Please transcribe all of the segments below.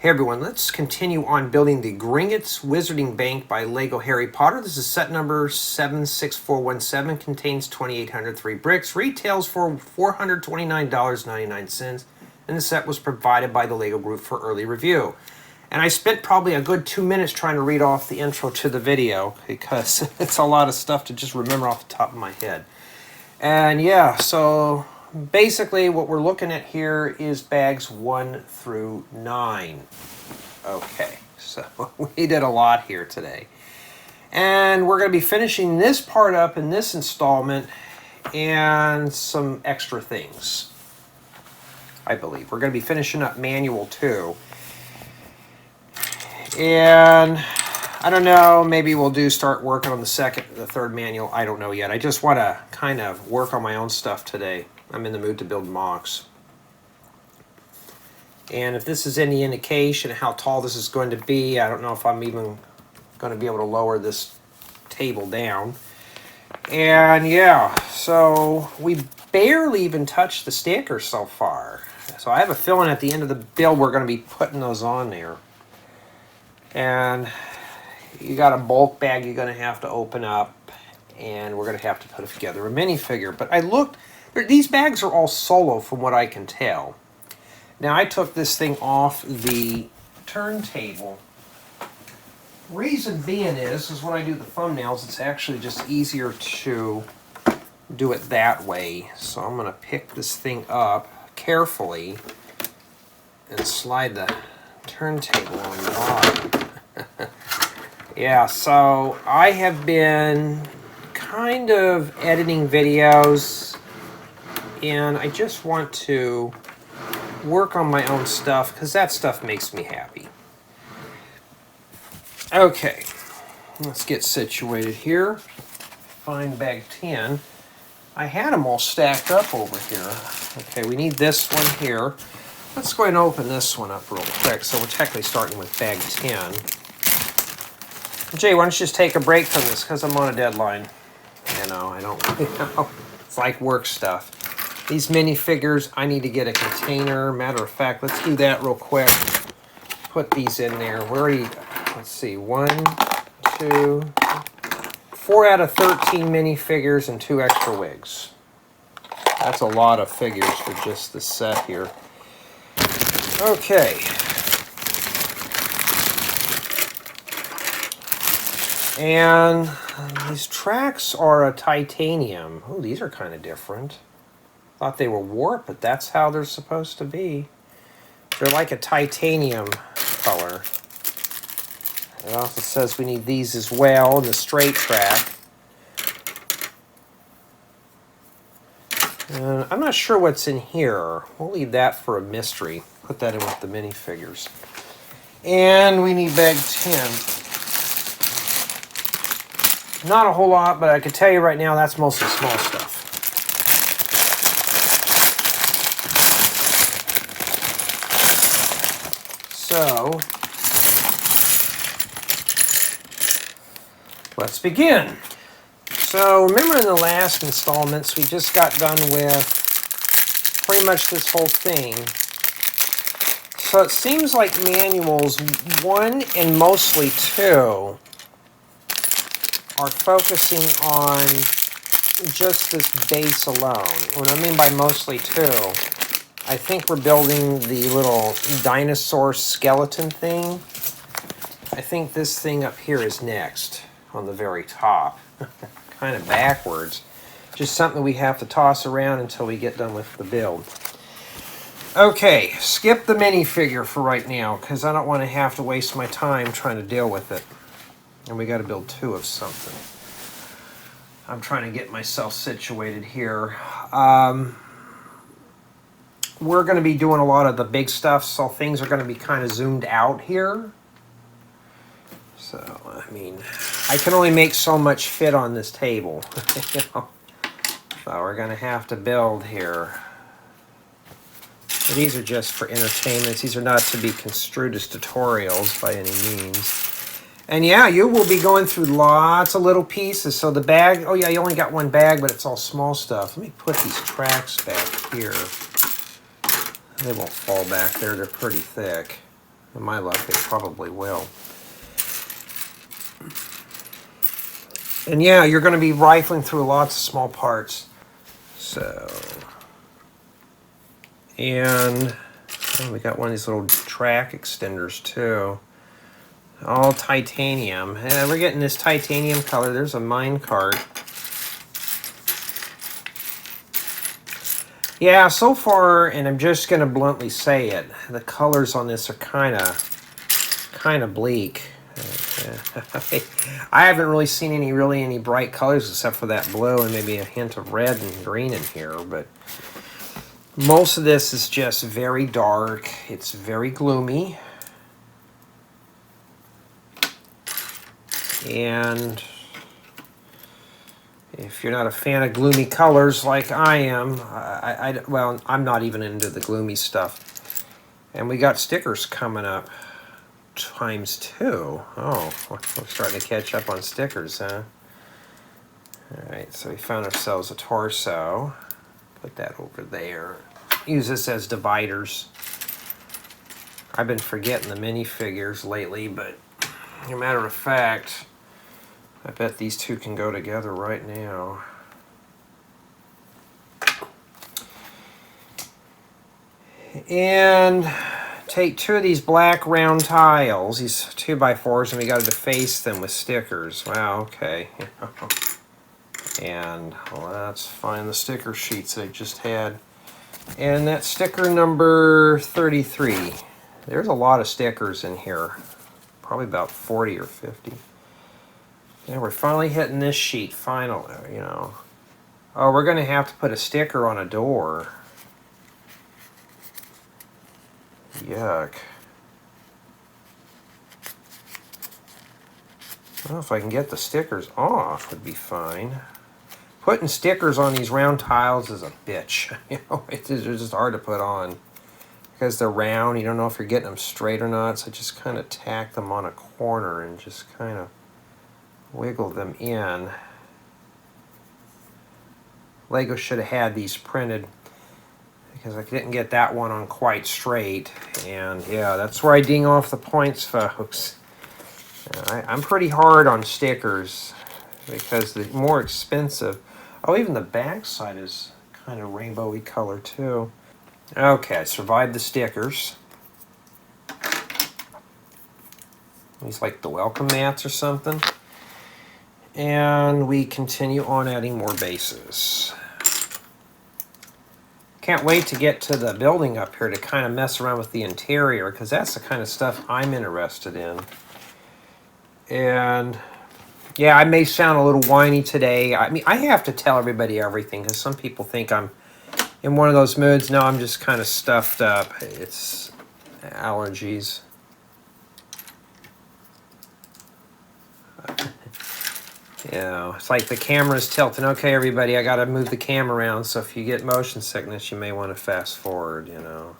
Hey everyone, let's continue on building the Gringotts Wizarding Bank by LEGO Harry Potter. This is set number 76417, contains 2,803 bricks, retails for $429.99, and the set was provided by the LEGO Group for early review. And I spent probably a good 2 minutes trying to read off the intro to the video because it's a lot of stuff to just remember off the top of my head. And yeah, so basically what we're looking at here is bags 1 through 9. Okay, so we did a lot here today. And we're going to be finishing this part up in this installment and some extra things, I believe. We're going to be finishing up Manual 2. And I don't know, maybe we'll start working on the third manual. I don't know yet. I just want to kind of work on my own stuff today. I'm in the mood to build mocks. And if this is any indication of how tall this is going to be, I don't know if I'm even going to be able to lower this table down. And yeah, so we barely even touched the stickers so far. So I have a feeling at the end of the build we're going to be putting those on there. And you got a bulk bag you're going to have to open up, and we're going to have to put together a minifigure. But I looked, these bags are all solo from what I can tell. Now I took this thing off the turntable. Reason being is when I do the thumbnails, it's actually just easier to do it that way. So I'm going to pick this thing up carefully and slide the turntable on the bottom. Yeah, so I have been kind of editing videos, and I just want to work on my own stuff because that stuff makes me happy. Okay, let's get situated here. Find bag 10. I had them all stacked up over here. Okay, we need this one here. Let's go ahead and open this one up real quick. So we're technically starting with bag 10. Jay, why don't you just take a break from this because I'm on a deadline. You know, I don't, it's like work stuff. These minifigures, I need to get a container. Matter of fact, let's do that real quick. Put these in there. We're already, let's see, 1, 2, 4 out of 13 minifigures and 2 extra wigs. That's a lot of figures for just the set here. Okay. And these tracks are a titanium. Oh, these are kind of different. Thought they were warped, but that's how they're supposed to be. They're like a titanium color. It also says we need these as well in the straight track. And I'm not sure what's in here. We'll leave that for a mystery. Put that in with the minifigures. And we need bag 10. Not a whole lot, but I can tell you right now that's mostly small stuff. So, let's begin. So, remember in the last installments, we just got done with pretty much this whole thing. So it seems like manuals 1 and mostly 2 are focusing on just this base alone. What I mean by mostly 2, I think we're building the little dinosaur skeleton thing. I think this thing up here is next on the very top. Kind of backwards. Just something we have to toss around until we get done with the build. Okay, skip the minifigure for right now because I don't want to have to waste my time trying to deal with it. And we got to build 2 of something. I'm trying to get myself situated here. We're going to be doing a lot of the big stuff, so things are going to be kind of zoomed out here. So, I mean, I can only make so much fit on this table. You know? So we're going to have to build here. These are just for entertainment. These are not to be construed as tutorials by any means. And yeah, you will be going through lots of little pieces. So the bag, oh yeah, you only got 1 bag, but it's all small stuff. Let me put these tracks back here. They won't fall back there. They're pretty thick. In my luck, it probably will. And yeah, you're going to be rifling through lots of small parts. So, and oh, we got one of these little track extenders too. All titanium. And we're getting this titanium color. There's a mine cart. Yeah, so far, and I'm just going to bluntly say it, the colors on this are kind of bleak. I haven't really seen any bright colors except for that blue and maybe a hint of red and green in here, but most of this is just very dark. It's very gloomy. And if you're not a fan of gloomy colors like I am, well, I'm not even into the gloomy stuff. And we got stickers coming up. ×2. Oh, we're starting to catch up on stickers, huh? Alright, so we found ourselves a torso. Put that over there. Use this as dividers. I've been forgetting the minifigures lately, but as a matter of fact, I bet these two can go together right now. And take 2 of these black round tiles, these 2x4s, and we got to deface them with stickers. Wow, okay. And well, let's find the sticker sheets I just had. And that's sticker number 33. There's a lot of stickers in here. Probably about 40 or 50. And we're finally hitting this sheet, finally, you know. Oh, we're going to have to put a sticker on a door. Yuck. Well, if I can get the stickers off, would be fine. Putting stickers on these round tiles is a bitch. You know, they're just hard to put on. Because they're round, you don't know if you're getting them straight or not, so just kind of tack them on a corner and just kind of wiggle them in. Lego should have had these printed because I didn't get that one on quite straight. And yeah, that's where I ding off the points, folks. I'm pretty hard on stickers because they're more expensive. Oh, even the back side is kind of rainbowy color too. Okay, I survived the stickers. These like the welcome mats or something. And we continue on adding more bases. Can't wait to get to the building up here to kind of mess around with the interior because that's the kind of stuff I'm interested in. And yeah, I may sound a little whiny today. I mean, I have to tell everybody everything because some people think I'm in one of those moods. No, I'm just kind of stuffed up. It's allergies. You know, it's like the camera's tilting. Okay, everybody, I got to move the camera around. So if you get motion sickness, you may want to fast forward, you know.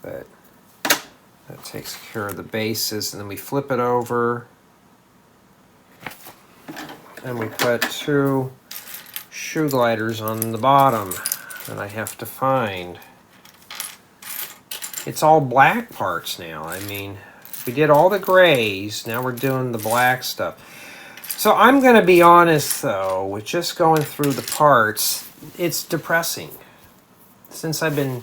But that takes care of the bases. And then we flip it over. And we put 2 shoe gliders on the bottom that I have to find. It's all black parts now. I mean, we did all the grays. Now we're doing the black stuff. So I'm going to be honest, though, with just going through the parts, it's depressing. Since I've been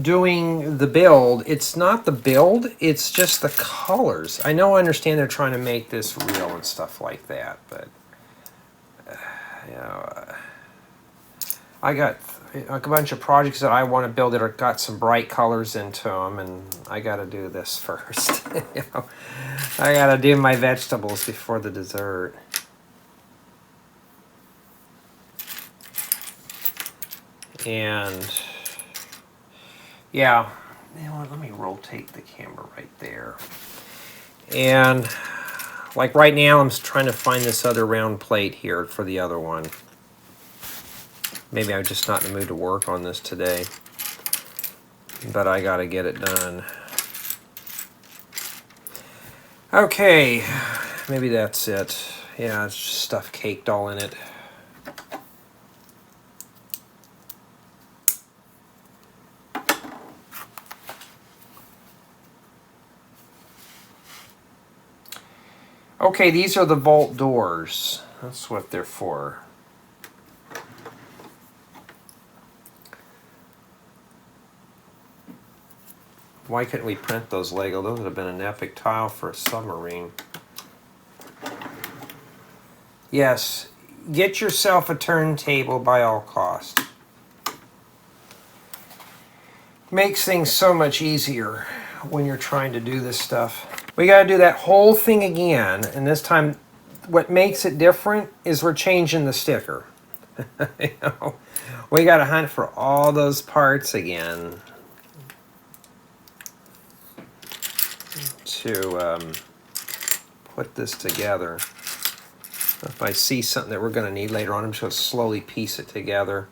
doing the build, it's not the build, it's just the colors. I know I understand they're trying to make this real and stuff like that, but, you know, I got a bunch of projects that I want to build that are got some bright colors into them, and I got to do this first. You know, I got to do my vegetables before the dessert. And yeah, you know what, let me rotate the camera right there. And like right now, I'm trying to find this other round plate here for the other one. Maybe I'm just not in the mood to work on this today, but I gotta get it done. Okay, maybe that's it. Yeah, it's just stuff caked all in it. Okay, these are the vault doors. That's what they're for. Why couldn't we print those Lego? Those would have been an epic tile for a submarine. Yes, get yourself a turntable by all costs. Makes things so much easier when you're trying to do this stuff. We got to do that whole thing again, and this time what makes it different is we're changing the sticker. You know, we got to hunt for all those parts again to put this together. If I see something that we're going to need later on, I'm just going to slowly piece it together.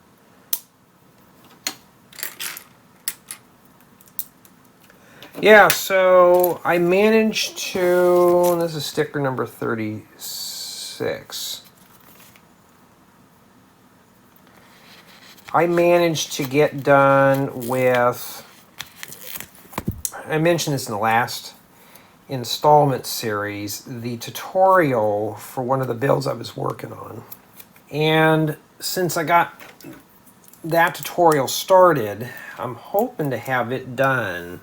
Yeah, so I managed to, this is sticker number 36. I managed to get done with, I mentioned this in the last installment series, the tutorial for one of the builds I was working on. And since I got that tutorial started, I'm hoping to have it done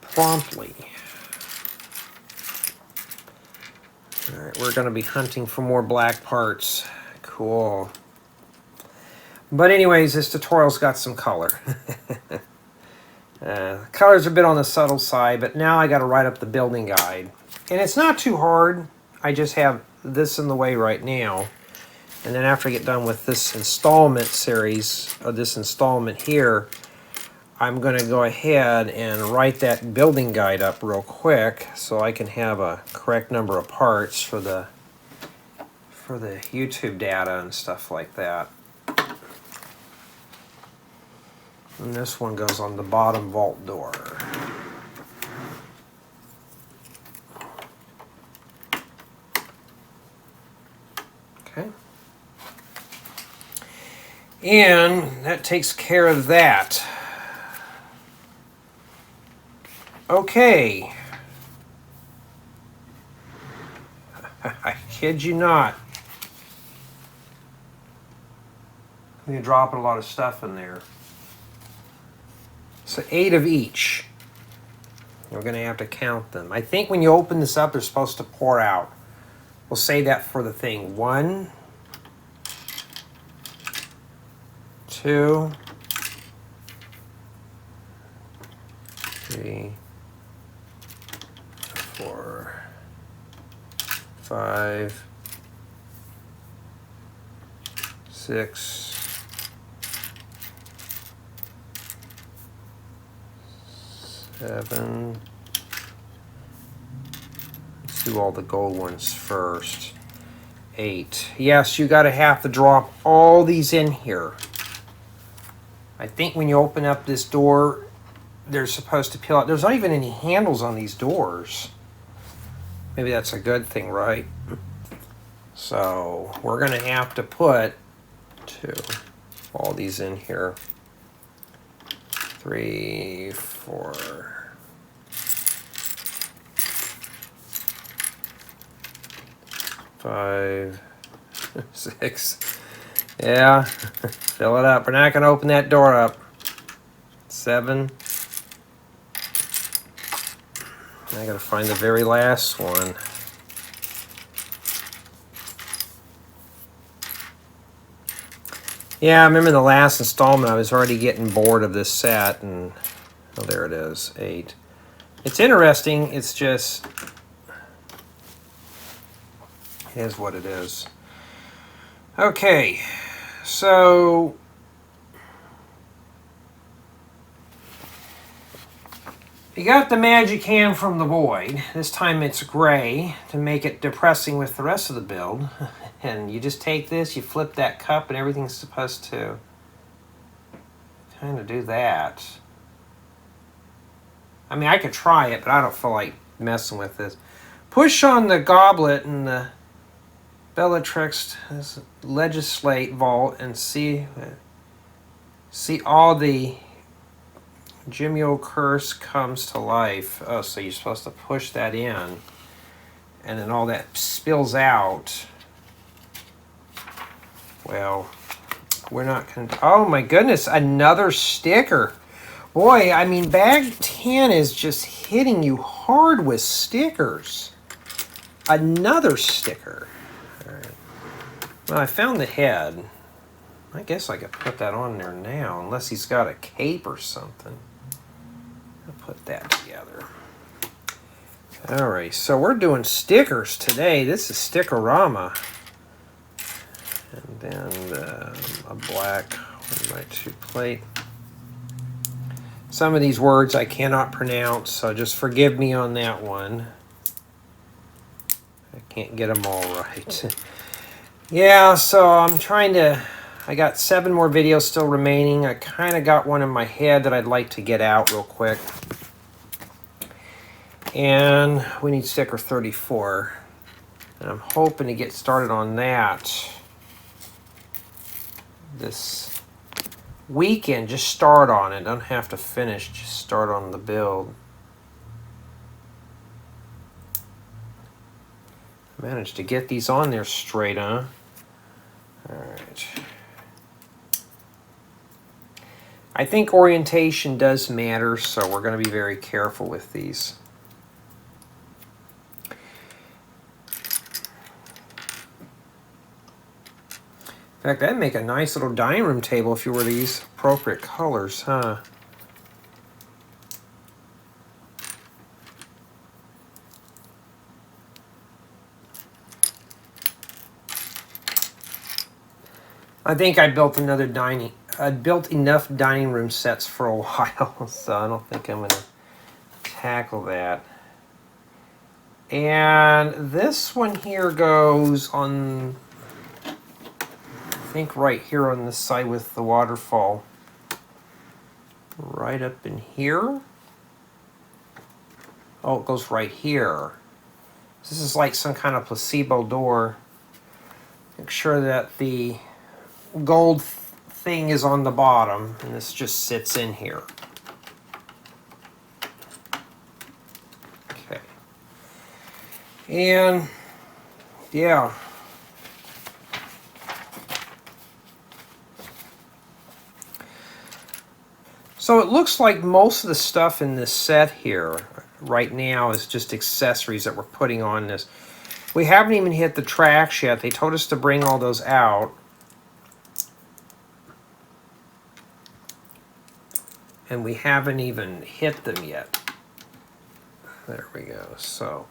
promptly. Alright, we're going to be hunting for more black parts. Cool. But anyways, this tutorial's got some color. Colors are a bit on the subtle side, but now I got to write up the building guide. And it's not too hard. I just have this in the way right now. And then after I get done with this installment series, or this installment here, I'm going to go ahead and write that building guide up real quick so I can have a correct number of parts for the YouTube data and stuff like that. And this one goes on the bottom vault door. Okay. And that takes care of that. Okay. I kid you not. You're dropping a lot of stuff in there. So 8 of each. We're going to have to count them. I think when you open this up, they're supposed to pour out. We'll say that for the thing. 1, 2, 3, 4, 5, 6, 7. Let's do all the gold ones first. 8. Yes, you got to have to drop all these in here. I think when you open up this door, they're supposed to peel out. There's not even any handles on these doors. Maybe that's a good thing, right? So we're going to have to put all these in here. 3, 4, 5, 6. Yeah, fill it up. We're not going to open that door up. 7. I got to find the very last one. Yeah, I remember in the last installment I was already getting bored of this set, and oh, there it is, 8. It's interesting, it's just, it is what it is. Okay, so you got the magic hand from the void. This time it's gray to make it depressing with the rest of the build. And you just take this, you flip that cup, and everything's supposed to kind of do that. I mean, I could try it, but I don't feel like messing with this. Push on the goblet and the Bellatrix legislate vault and see all the Jimio curse comes to life. Oh, so you're supposed to push that in, and then all that spills out. Well, we're not going to... Oh my goodness, another sticker. Boy, I mean, bag 10 is just hitting you hard with stickers. Another sticker. All right. Well, I found the head. I guess I could put that on there now, unless he's got a cape or something. I'll put that together. All right, so we're doing stickers today. This is Stickerama. And then a black 1x2 plate. Some of these words I cannot pronounce, so just forgive me on that one. I can't get them all right. Yeah, so I'm trying to... I got 7 more videos still remaining. I kind of got one in my head that I'd like to get out real quick. And we need sticker 34. And I'm hoping to get started on that this weekend. Just start on it. Don't have to finish. Just start on the build. Managed to get these on there straight, huh? Alright. I think orientation does matter, so we're going to be very careful with these. In fact, that'd make a nice little dining room table if you were to use appropriate colors, huh? I think I built enough dining room sets for a while, so I don't think I'm going to tackle that. And this one here goes on, I think right here on this side with the waterfall. Right up in here. Oh, it goes right here. This is like some kind of placebo door. Make sure that the gold thing is on the bottom, and this just sits in here. Okay. And yeah. So it looks like most of the stuff in this set here right now is just accessories that we're putting on this. We haven't even hit the tracks yet. They told us to bring all those out. And we haven't even hit them yet. There we go. So,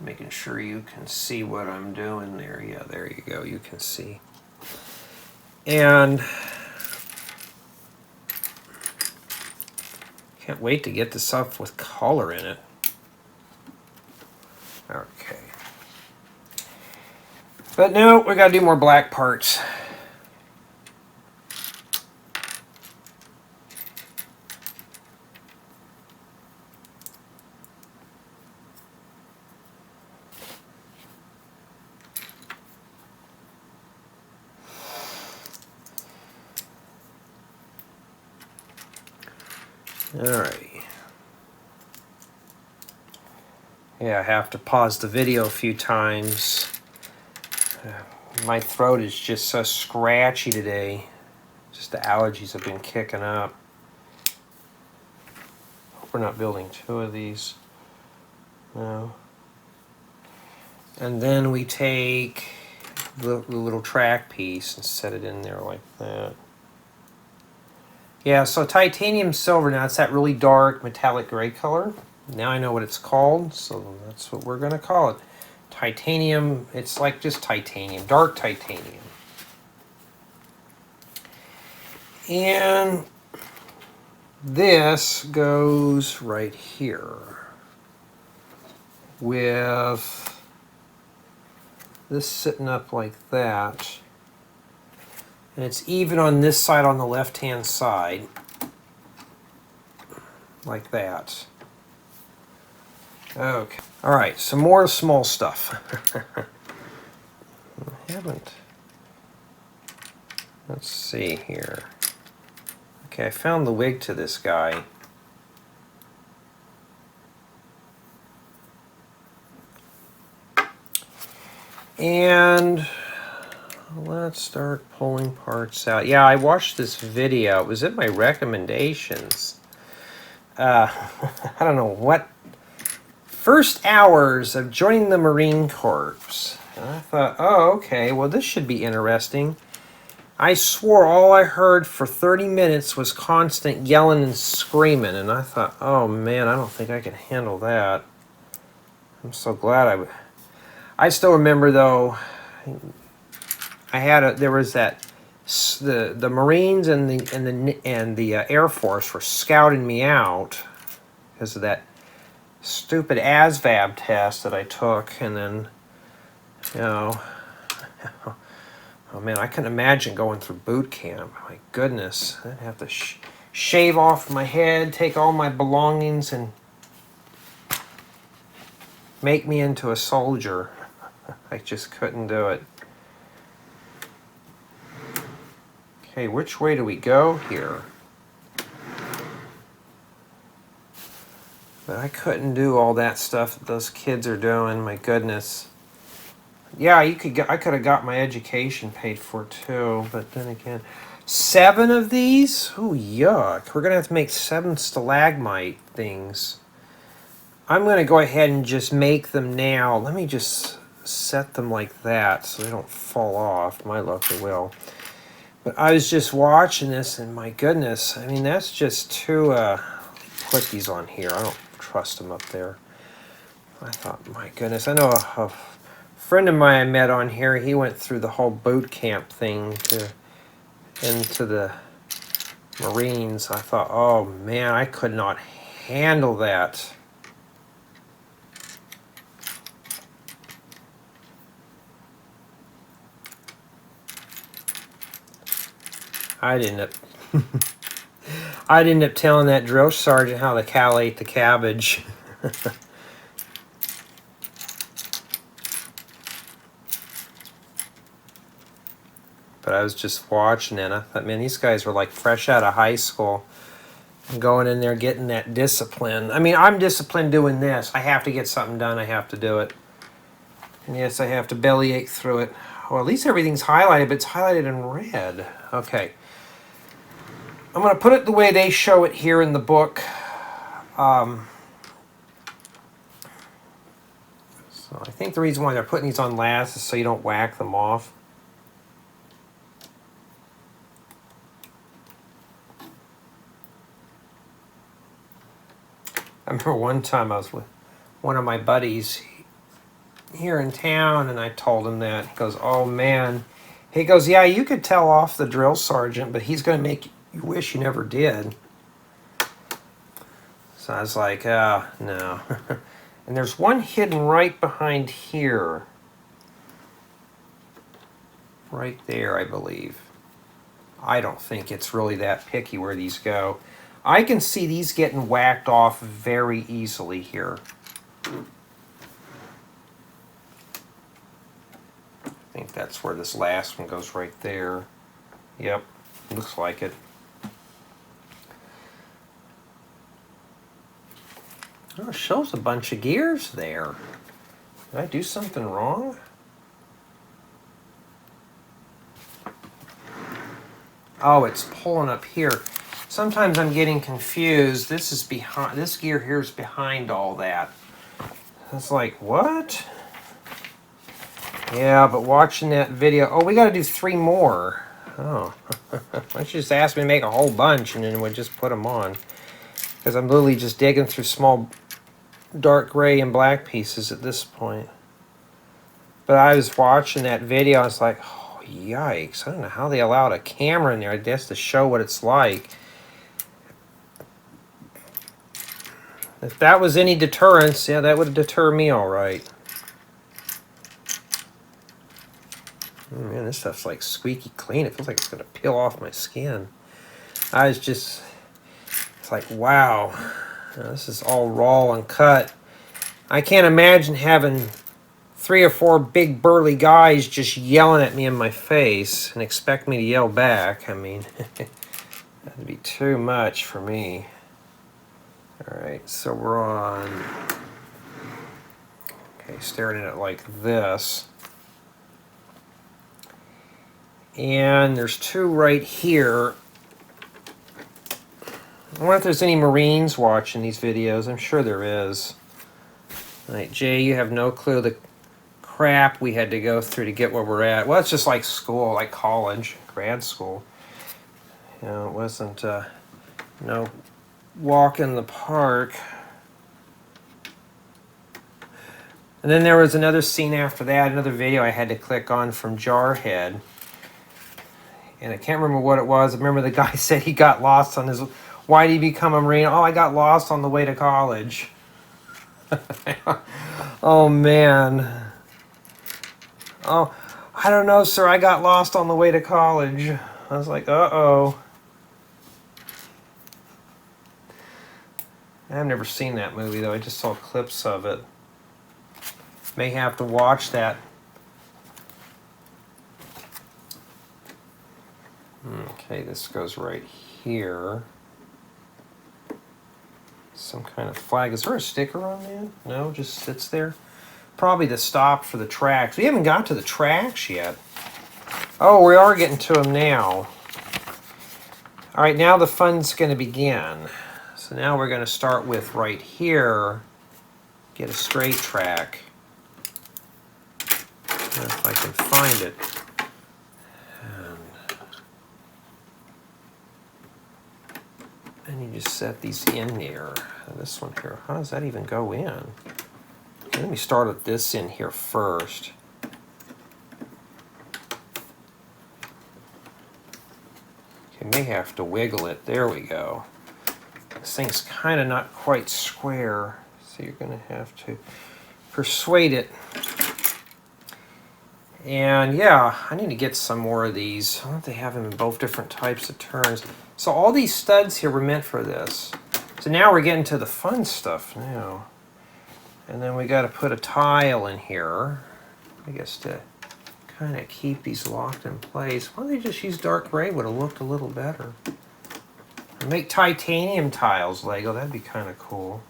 making sure you can see what I'm doing there. Yeah, there you go. You can see. And can't wait to get this stuff with color in it. Okay. But no, we got to do more black parts. Alright. Yeah, I have to pause the video a few times. My throat is just so scratchy today. Just the allergies have been kicking up. Hope we're not building 2 of these. No. And then we take the little track piece and set it in there like that. Yeah, so titanium silver, now it's that really dark metallic gray color. Now I know what it's called, so that's what we're going to call it. Titanium, it's like just titanium, dark titanium. And this goes right here with this sitting up like that. And it's even on this side on the left-hand side, like that. Okay. All right, some more small stuff. I haven't. Let's see here. Okay, I found the wig to this guy. And let's start pulling parts out. Yeah, I watched this video. It was in my recommendations. I don't know what. First hours of joining the Marine Corps. And I thought, oh, okay, well, this should be interesting. I swore all I heard for 30 minutes was constant yelling and screaming. And I thought, oh, man, I don't think I can handle that. I'm so glad I still remember, though, there was that, the Marines and the Air Force were scouting me out because of that stupid ASVAB test that I took, and then, you know, oh man, I couldn't imagine going through boot camp. My goodness, I'd have to shave off my head, take all my belongings, and make me into a soldier. I just couldn't do it. Okay, which way do we go here? But I couldn't do all that stuff that those kids are doing. My goodness. Yeah, I could have got my education paid for too. But then again, 7 of these? Oh, yuck. We're going to have to make 7 stalagmite things. I'm going to go ahead and just make them now. Let me just set them like that so they don't fall off. My luck, they will. But I was just watching this, and my goodness. I mean, that's just too... put these on here. I don't trust them up there. I thought, my goodness. I know a friend of mine I met on here, he went through the whole boot camp thing into the Marines. I thought, oh man, I could not handle that. I'd end up telling that drill sergeant how the cow ate the cabbage. But I was just watching it. I thought, man, these guys were like fresh out of high school and going in there getting that discipline. I mean, I'm disciplined doing this. I have to get something done. I have to do it. And yes, I have to bellyache through it. Well, at least everything's highlighted, but it's highlighted in red. Okay. I'm going to put it the way they show it here in the book. So I think the reason why they're putting these on last is so you don't whack them off. I remember one time I was with one of my buddies here in town, and I told him that. He goes, oh man. He goes, yeah, you could tell off the drill sergeant, but he's going to make you wish you never did. So I was like, no. And there's one hidden right behind here. Right there, I believe. I don't think it's really that picky where these go. I can see these getting whacked off very easily here. I think that's where this last one goes, right there. Yep, looks like it. Oh, it shows a bunch of gears there. Did I do something wrong? Oh, it's pulling up here. Sometimes I'm getting confused. This is behind. This gear here is behind all that. It's like, what? Yeah, but watching that video. Oh, we got to do 3 more. Oh, why don't you just ask me to make a whole bunch and then we'll just put them on? Because I'm literally just digging through small dark gray and black pieces at this point. But I was watching that video. I was like, oh, yikes. I don't know how they allowed a camera in there, I guess, to show what it's like. If that was any deterrence, yeah, that would deter me all right. Oh, man, this stuff's like squeaky clean. It feels like it's going to peel off my skin. I was just, it's like, wow. This is all raw and cut. I can't imagine having 3 or 4 big burly guys just yelling at me in my face and expect me to yell back. I mean, that'd be too much for me. Alright, so we're on, okay, staring at it like this. And there's 2 right here. I wonder if there's any Marines watching these videos. I'm sure there is. All right, Jay, you have no clue the crap we had to go through to get where we're at. Well, it's just like school, like college, grad school. You know, it wasn't no walk in the park. And then there was another scene after that, another video I had to click on from Jarhead. And I can't remember what it was. I remember the guy said he got lost on his... Why did he become a Marine? Oh, I got lost on the way to college. Oh, man. Oh, I don't know, sir. I got lost on the way to college. I was like, uh-oh. I've never seen that movie, though. I just saw clips of it. May have to watch that. Okay, this goes right here. Some kind of flag. Is there a sticker on that? No, just sits there. Probably the stop for the tracks. We haven't got to the tracks yet. Oh, we are getting to them now. All right, now the fun's going to begin. So now we're going to start with right here. Get a straight track. If I can find it. And you just set these in there. And this one here, how does that even go in? Okay, let me start with this in here first. Okay, may have to wiggle it. There we go. This thing's kind of not quite square, so you're going to have to persuade it. And yeah, I need to get some more of these. I wonder if they have them in both different types of turns. So all these studs here were meant for this. So now we're getting to the fun stuff now. And then we got to put a tile in here, I guess, to kind of keep these locked in place. Why don't they just use dark gray? Would have looked a little better. Or make titanium tiles, Lego. That'd be kind of cool.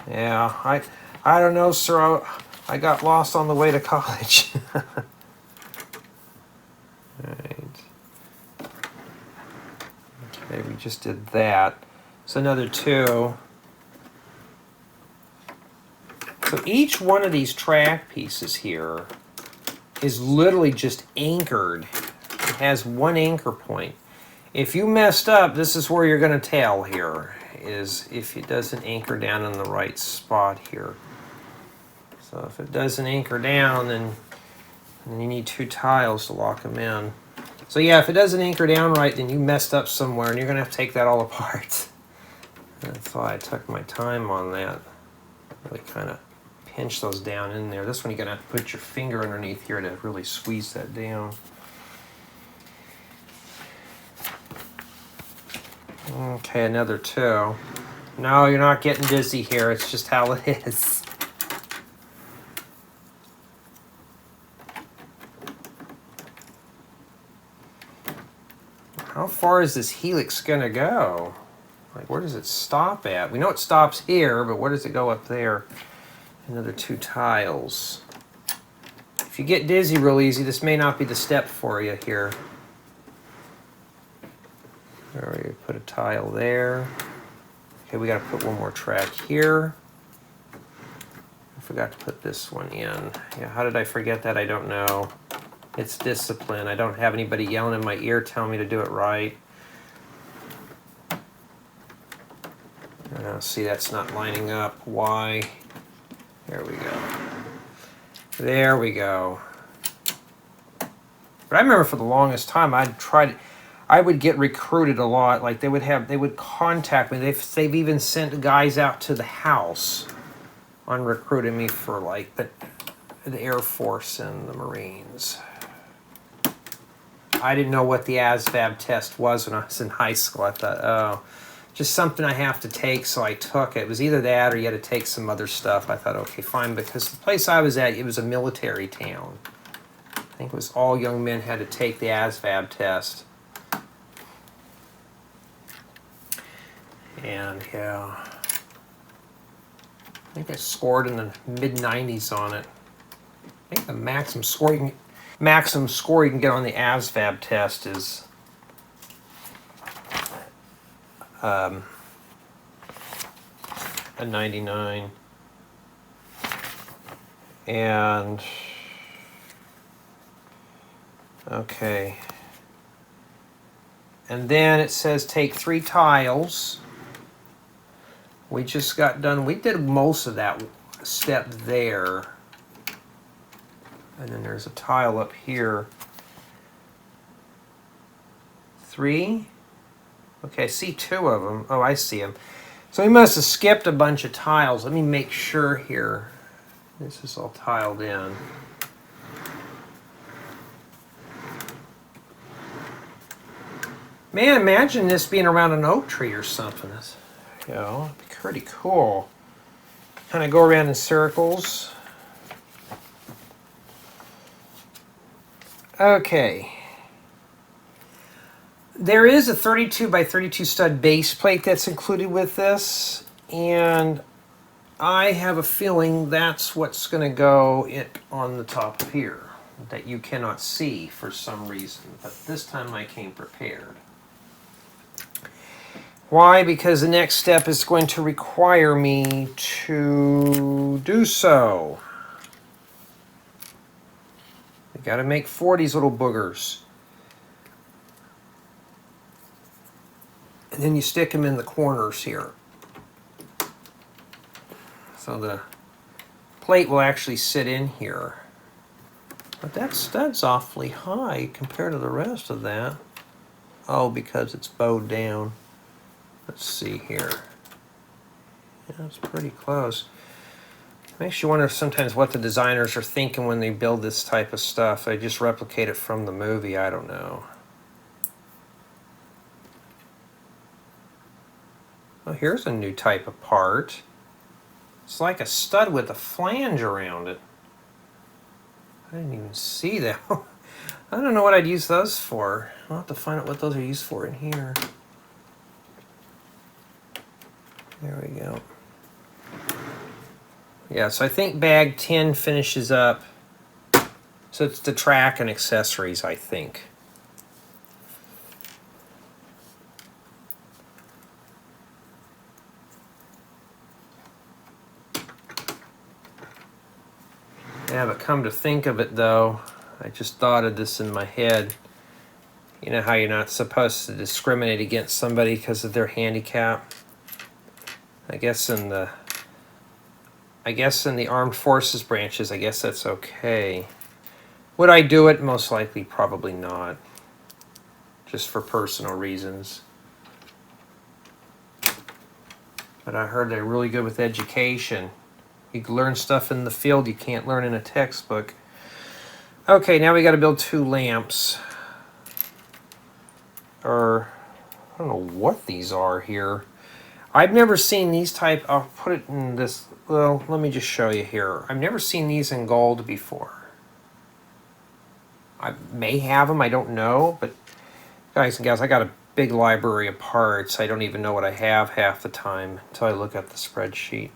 Yeah, I don't know, sir. I got lost on the way to college. Right. Okay, we just did that. So another 2. So each one of these track pieces here is literally just anchored. It has one anchor point. If you messed up, this is where you're going to tell here, is if it doesn't anchor down in the right spot here. So if it doesn't anchor down, then you need 2 tiles to lock them in. So yeah, if it doesn't anchor down right, then you messed up somewhere, and you're going to have to take that all apart. That's why I took my time on that. Really kind of pinch those down in there. This one you're going to have to put your finger underneath here to really squeeze that down. Okay, another 2. No, you're not getting dizzy here. It's just how it is. How far is this helix gonna go? Like, where does it stop at? We know it stops here, but where does it go up there? Another 2 tiles. If you get dizzy real easy, this may not be the step for you here. There we put a tile there. Okay, we gotta put one more track here. I forgot to put this one in. Yeah, how did I forget that? I don't know. It's discipline. I don't have anybody yelling in my ear telling me to do it right. See, that's not lining up. Why? There we go. There we go. But I remember for the longest time, I would get recruited a lot. Like they would contact me. They've even sent guys out to the house on recruiting me for like the Air Force and the Marines. I didn't know what the ASVAB test was when I was in high school. I thought, oh, just something I have to take, so I took it. It was either that or you had to take some other stuff. I thought, okay, fine, because the place I was at, it was a military town. I think it was all young men had to take the ASVAB test. And yeah, I think I scored in the mid-90s on it. I think the maximum score maximum score you can get on the ASVAB test is a 99. And okay. And then it says take 3 tiles. We just got done. We did most of that step there. And then there's a tile up here. 3. Okay, I see 2 of them. Oh, I see them. So we must have skipped a bunch of tiles. Let me make sure here. This is all tiled in. Man, imagine this being around an oak tree or something. You know, it'd be pretty cool. Kind of go around in circles. Okay. There is a 32 by 32 stud base plate that's included with this, and I have a feeling that's what's going to go on the top of here that you cannot see for some reason, but this time I came prepared. Why? Because the next step is going to require me to do so. You got to make 4 of these little boogers. And then you stick them in the corners here. So the plate will actually sit in here. But that's awfully high compared to the rest of that. Oh, because it's bowed down. Let's see here. Yeah, it's pretty close. Makes you wonder sometimes what the designers are thinking when they build this type of stuff. They just replicate it from the movie, I don't know. Oh, here's a new type of part. It's like a stud with a flange around it. I didn't even see that. I don't know what I'd use those for. I'll have to find out what those are used for in here. There we go. Yeah, so I think bag 10 finishes up. So it's the track and accessories, I think. Yeah, but come to think of it though, I just thought of this in my head. You know how you're not supposed to discriminate against somebody because of their handicap? I guess in the armed forces branches, I guess that's okay. Would I do it? Most likely, probably not. Just for personal reasons. But I heard they're really good with education. You can learn stuff in the field you can't learn in a textbook. Okay, now we got to build 2 lamps. Or, I don't know what these are here. I've never seen these type. I'll put it in this. Well, let me just show you here. I've never seen these in gold before. I may have them, I don't know. But guys and gals, I got a big library of parts. I don't even know what I have half the time until I look at the spreadsheet.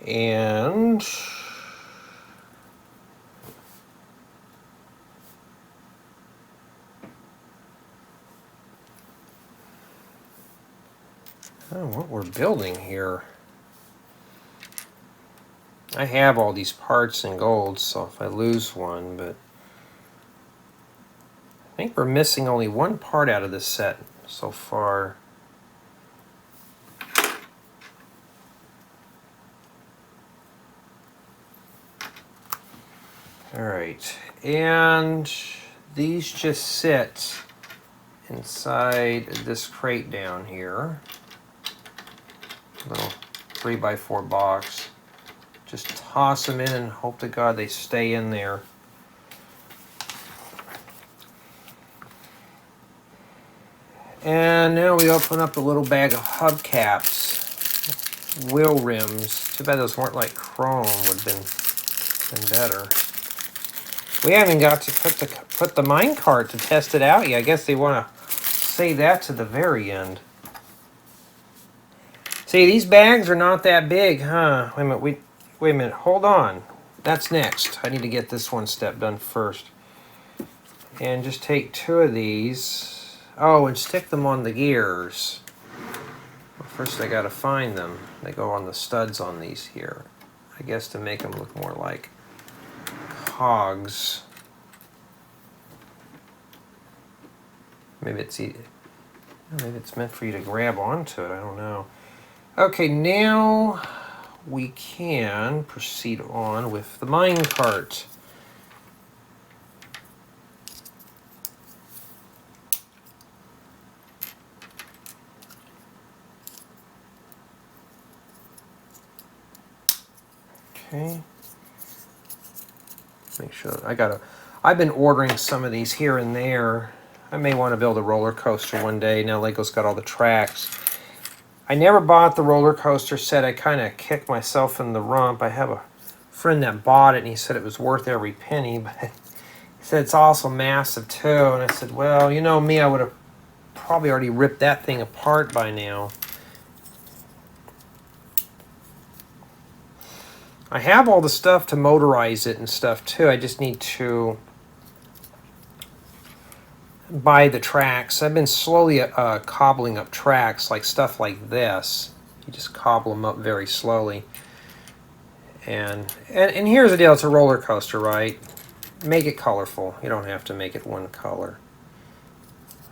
And what we're building here. I have all these parts in gold, so if I lose one, but I think we're missing only one part out of this set so far. Alright, and these just sit inside this crate down here. Little 3x4 box. Just toss them in and hope to God they stay in there. And now we open up a little bag of hubcaps. Wheel rims. Too bad those weren't like chrome, would have been better. We haven't got to put the minecart to test it out yet. I guess they want to save that to the very end. See, these bags are not that big, huh? Wait a minute, wait a minute, hold on. That's next. I need to get this one step done first. And just take 2 of these. Oh, and stick them on the gears. Well, first I gotta find them. They go on the studs on these here. I guess to make them look more like cogs. Maybe it's meant for you to grab onto it. I don't know. Okay, now we can proceed on with the minecart. Okay. Make sure I've been ordering some of these here and there. I may want to build a roller coaster one day. Now Lego's got all the tracks. I never bought the roller coaster set. I kind of kicked myself in the rump. I have a friend that bought it, and he said it was worth every penny, but he said it's also massive too. And I said, well, you know me, I would have probably already ripped that thing apart by now. I have all the stuff to motorize it and stuff too. I just need to buy the tracks. I've been slowly cobbling up tracks, like stuff like this. You just cobble them up very slowly. And here's the deal, it's a roller coaster, right? Make it colorful. You don't have to make it one color.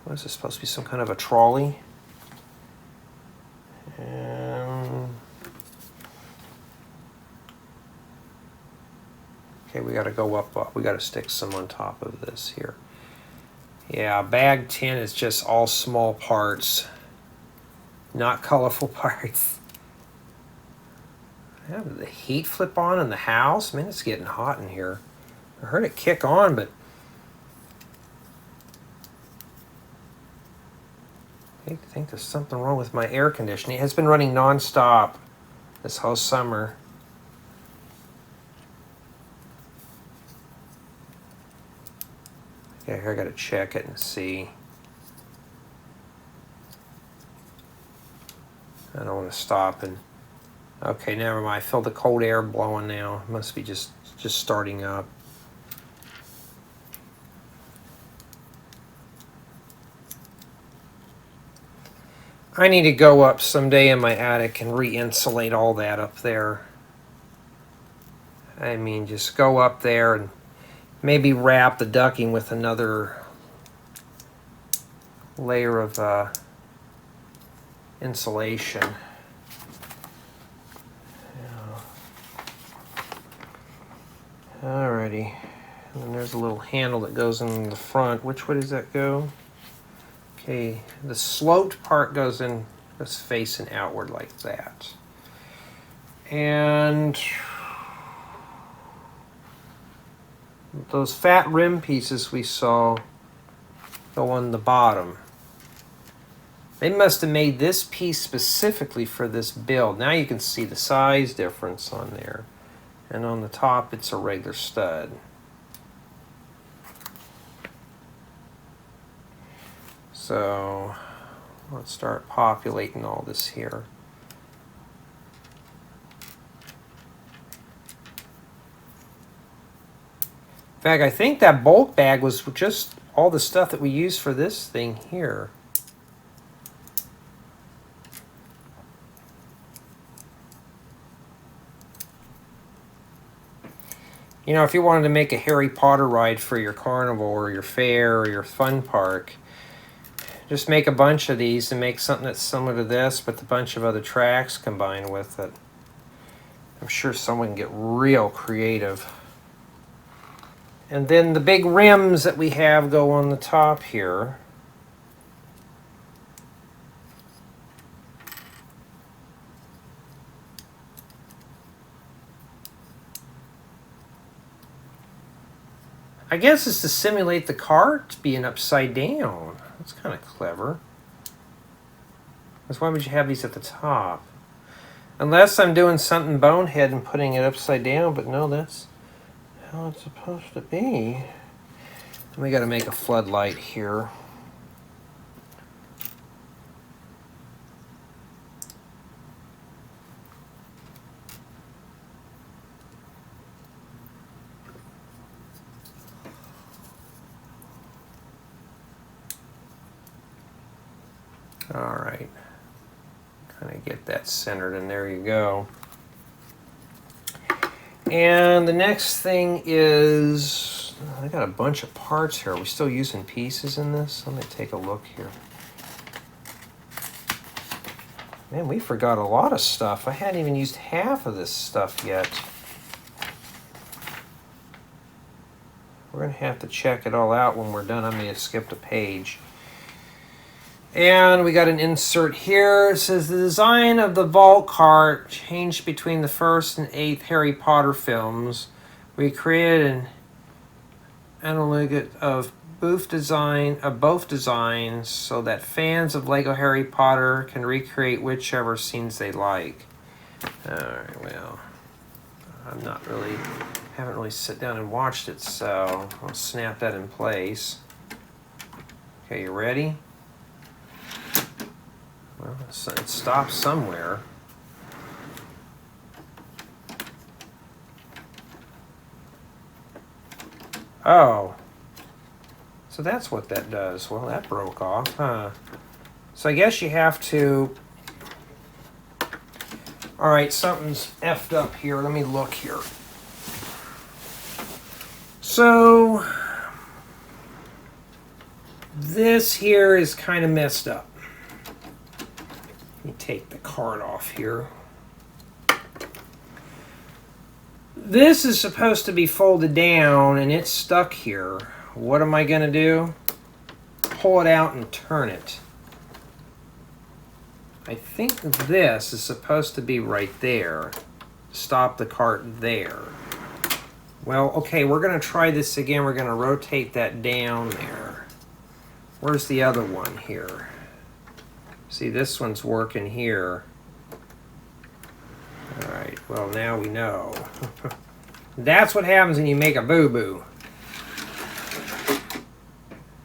What is this supposed to be, some kind of a trolley? Okay, we got to go up. We got to stick some on top of this here. Yeah, bag 10 is just all small parts, not colorful parts. Yeah, the heat flip on in the house. Man, it's getting hot in here. I heard it kick on, but I think there's something wrong with my air conditioning. It's been running non-stop this whole summer. Yeah, here I gotta check it and see. I don't want to stop and... Okay, never mind. I feel the cold air blowing now. It must be just starting up. I need to go up someday in my attic and re-insulate all that up there. I mean, just go up there and maybe wrap the ducting with another layer of insulation. Alrighty. And then there's a little handle that goes in the front. Which way does that go? Okay, the sloped part goes facing outward like that. And those fat rim pieces we saw go on the bottom. They must have made this piece specifically for this build. Now you can see the size difference on there. And on the top, it's a regular stud. So let's start populating all this here. In fact, I think that bulk bag was just all the stuff that we used for this thing here. You know, if you wanted to make a Harry Potter ride for your carnival or your fair or your fun park, just make a bunch of these and make something that's similar to this, but a bunch of other tracks combined with it. I'm sure someone can get real creative. And then the big rims that we have go on the top here. I guess it's to simulate the cart being upside down. That's kind of clever. Because why would you have these at the top? Unless I'm doing something bonehead and putting it upside down, but no, that's hell it's supposed to be. We got to make a floodlight here. All right, kind of get that centered, and there you go. And the next thing is, I got a bunch of parts here. Are we still using pieces in this? Let me take a look here. Man, we forgot a lot of stuff. I hadn't even used half of this stuff yet. We're going to have to check it all out when we're done. I may have skipped a page. And we got an insert here. It says the design of the vault cart changed between the first and 8th Harry Potter films. We created an analog of both designs so that fans of Lego Harry Potter can recreate whichever scenes they like. Alright, well, haven't really sit down and watched it, so I'll snap that in place. Okay, you ready? Well, it stops somewhere. Oh. So that's what that does. Well, that broke off, huh? So I guess you have to... Alright, something's effed up here. Let me look here. So... this here is kind of messed up. Let me take the card off here. This is supposed to be folded down and it's stuck here. What am I going to do? Pull it out and turn it. I think this is supposed to be right there. Stop the cart there. Well, okay, we're going to try this again. We're going to rotate that down there. Where's the other one here? See, this one's working here. All right, well, now we know. That's what happens when you make a boo-boo.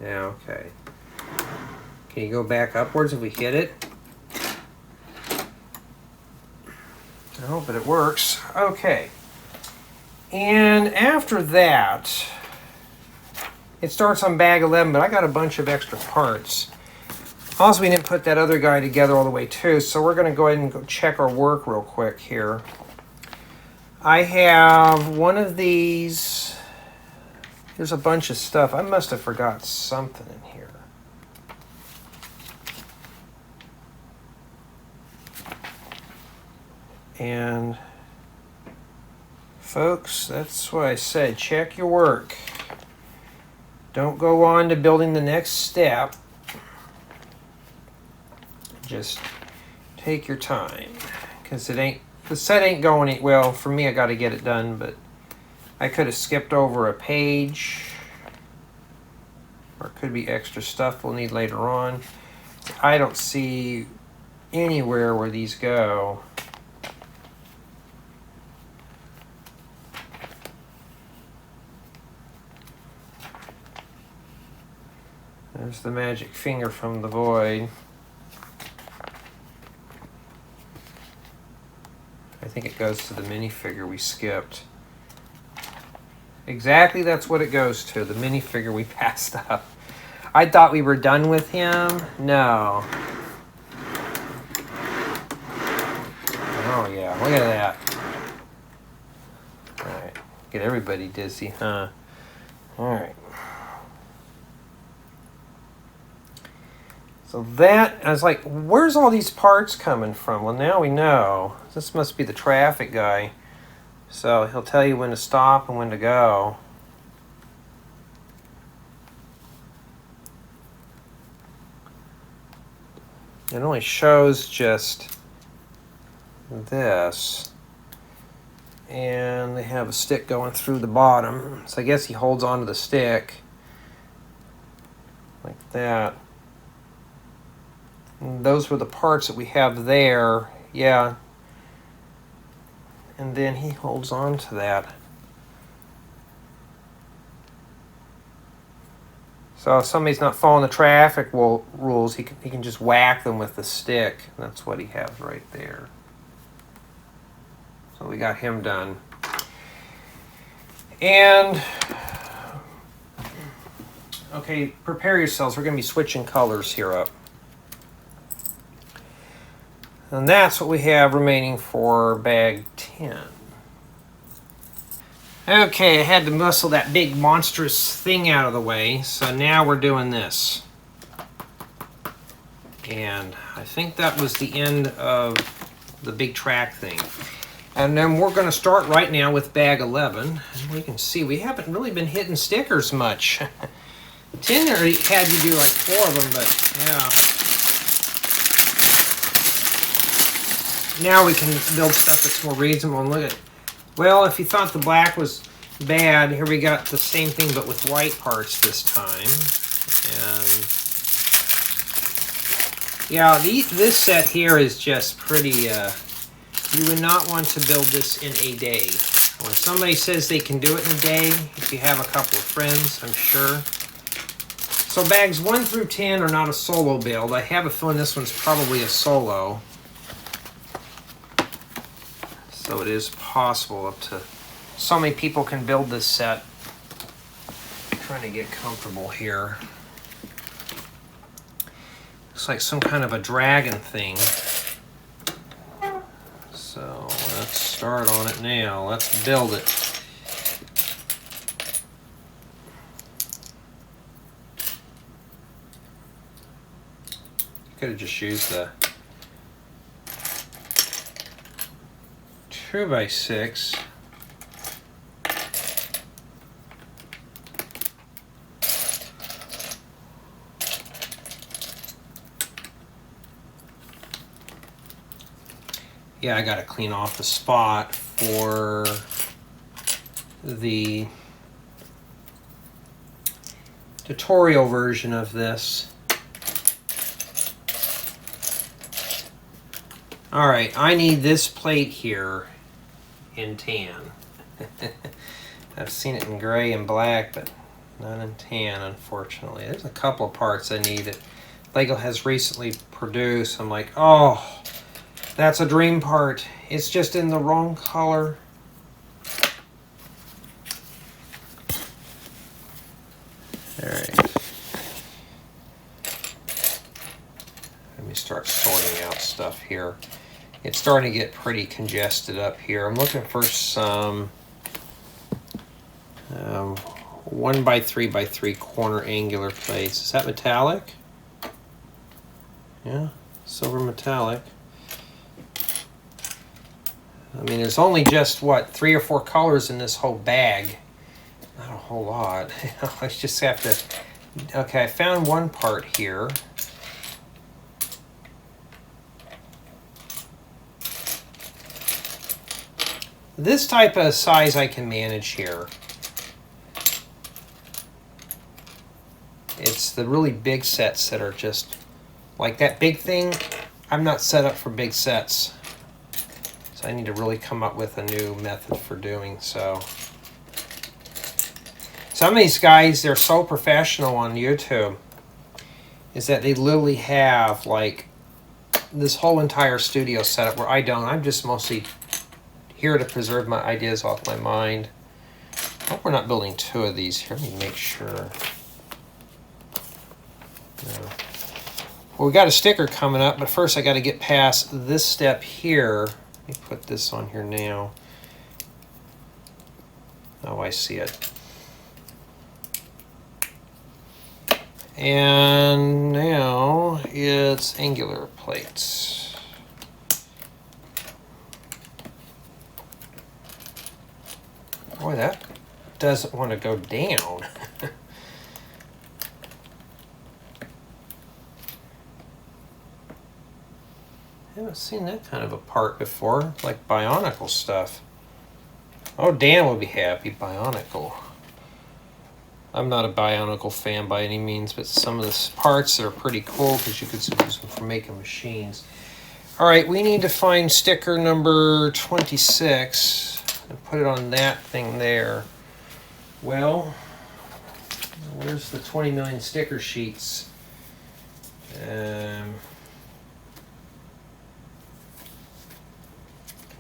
Yeah, okay. Can you go back upwards if we hit it? Oh, but it works. Okay. And after that, it starts on bag 11, but I got a bunch of extra parts. Also, we didn't put that other guy together all the way too, so we're going to go ahead and go check our work real quick here. I have one of these. There's a bunch of stuff. I must have forgot something in here. And folks, that's what I said. Check your work. Don't go on to building the next step. Just take your time, because the set ain't going well. For me, I got to get it done, but I could have skipped over a page, or it could be extra stuff we'll need later on. I don't see anywhere where these go. There's the magic finger from the void. I think it goes to the minifigure we skipped. Exactly, that's what it goes to, the minifigure we passed up. I thought we were done with him. No. Oh yeah, look at that. Alright, get everybody dizzy, huh? Alright. So that, I was like, where's all these parts coming from? Well, now we know. This must be the traffic guy. So he'll tell you when to stop and when to go. It only shows just this. And they have a stick going through the bottom. So I guess he holds onto the stick. Like that. And those were the parts that we have there. Yeah. And then he holds on to that. So if somebody's not following the traffic rules, he can just whack them with the stick. That's what he has right there. So we got him done. And, okay, prepare yourselves. We're going to be switching colors here up. And that's what we have remaining for bag 10. Okay, I had to muscle that big monstrous thing out of the way, so now we're doing this. And I think that was the end of the big track thing. And then we're going to start right now with bag 11. And we can see we haven't really been hitting stickers much. Tinder had you do like 4 of them, but yeah. Now we can build stuff that's more reasonable. And look at, well, if you thought the black was bad, here we got the same thing but with white parts this time. And yeah, this set here is just pretty, you would not want to build this in a day. When somebody says they can do it in a day, if you have a couple of friends, I'm sure. So bags 1 through 10 are not a solo build. I have a feeling this one's probably a solo. So it is possible up to so many people can build this set. I'm trying to get comfortable here. Looks like some kind of a dragon thing. So let's start on it now. Let's build it. Could have just used the 2x6. Yeah, I gotta clean off the spot for the tutorial version of this. All right, I need this plate here in tan. I've seen it in gray and black, but not in tan, unfortunately. There's a couple of parts I need that LEGO has recently produced. I'm like, oh, that's a dream part. It's just in the wrong color. All right. Let me start sorting out stuff here. It's starting to get pretty congested up here. I'm looking for some 1x3x3 corner angular plates. Is that metallic? Yeah, silver metallic. I mean, there's only just, what, 3 or 4 colors in this whole bag. Not a whole lot. I just have to... Okay, I found one part here. This type of size I can manage here. It's the really big sets that are just... Like that big thing, I'm not set up for big sets. So I need to really come up with a new method for doing so. Some of these guys, they're so professional on YouTube, is that they literally have like this whole entire studio set up where I don't. I'm just mostly here to preserve my ideas off my mind. I hope we're not building 2 of these here. Let me make sure. No. Well, we got a sticker coming up, but first I got to get past this step here. Let me put this on here now. Oh, I see it. And now it's angular plates. Boy, that doesn't want to go down. I haven't seen that kind of a part before, like Bionicle stuff. Oh, Dan will be happy, Bionicle. I'm not a Bionicle fan by any means, but some of the parts are pretty cool because you could use them for making machines. All right, we need to find sticker number 26 and put it on that thing there. Well, Where's the 20 million sticker sheets?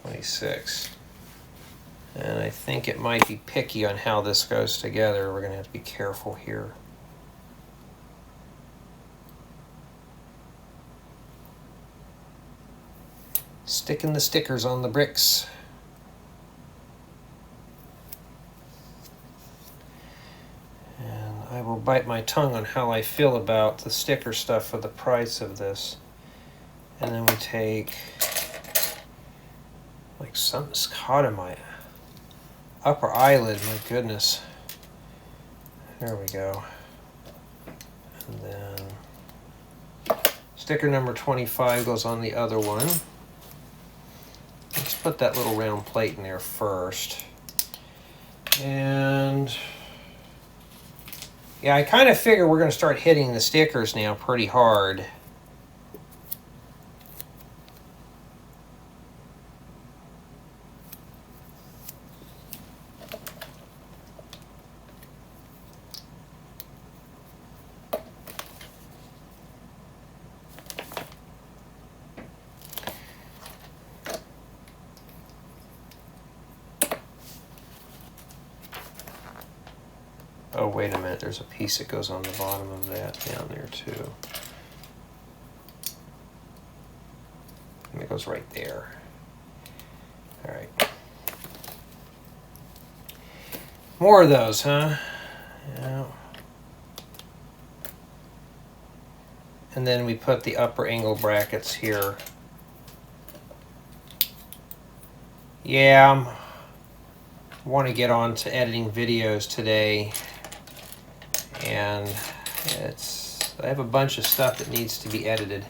26. And I think it might be picky on how this goes together. We're going to have to be careful here. Sticking the stickers on the bricks. And I will bite my tongue on how I feel about the sticker stuff for the price of this. And then we take, like, something's caught in my upper eyelid, my goodness. There we go. And then sticker number 25 goes on the other one. Let's put that little round plate in there first. And yeah, I kind of figure we're going to start hitting the stickers now pretty hard. Oh, wait a minute, there's a piece that goes on the bottom of that down there too. And it goes right there. All right. More of those, huh? Yeah. And then we put the upper angle brackets here. Yeah, I want to get on to editing videos today. And I have a bunch of stuff that needs to be edited.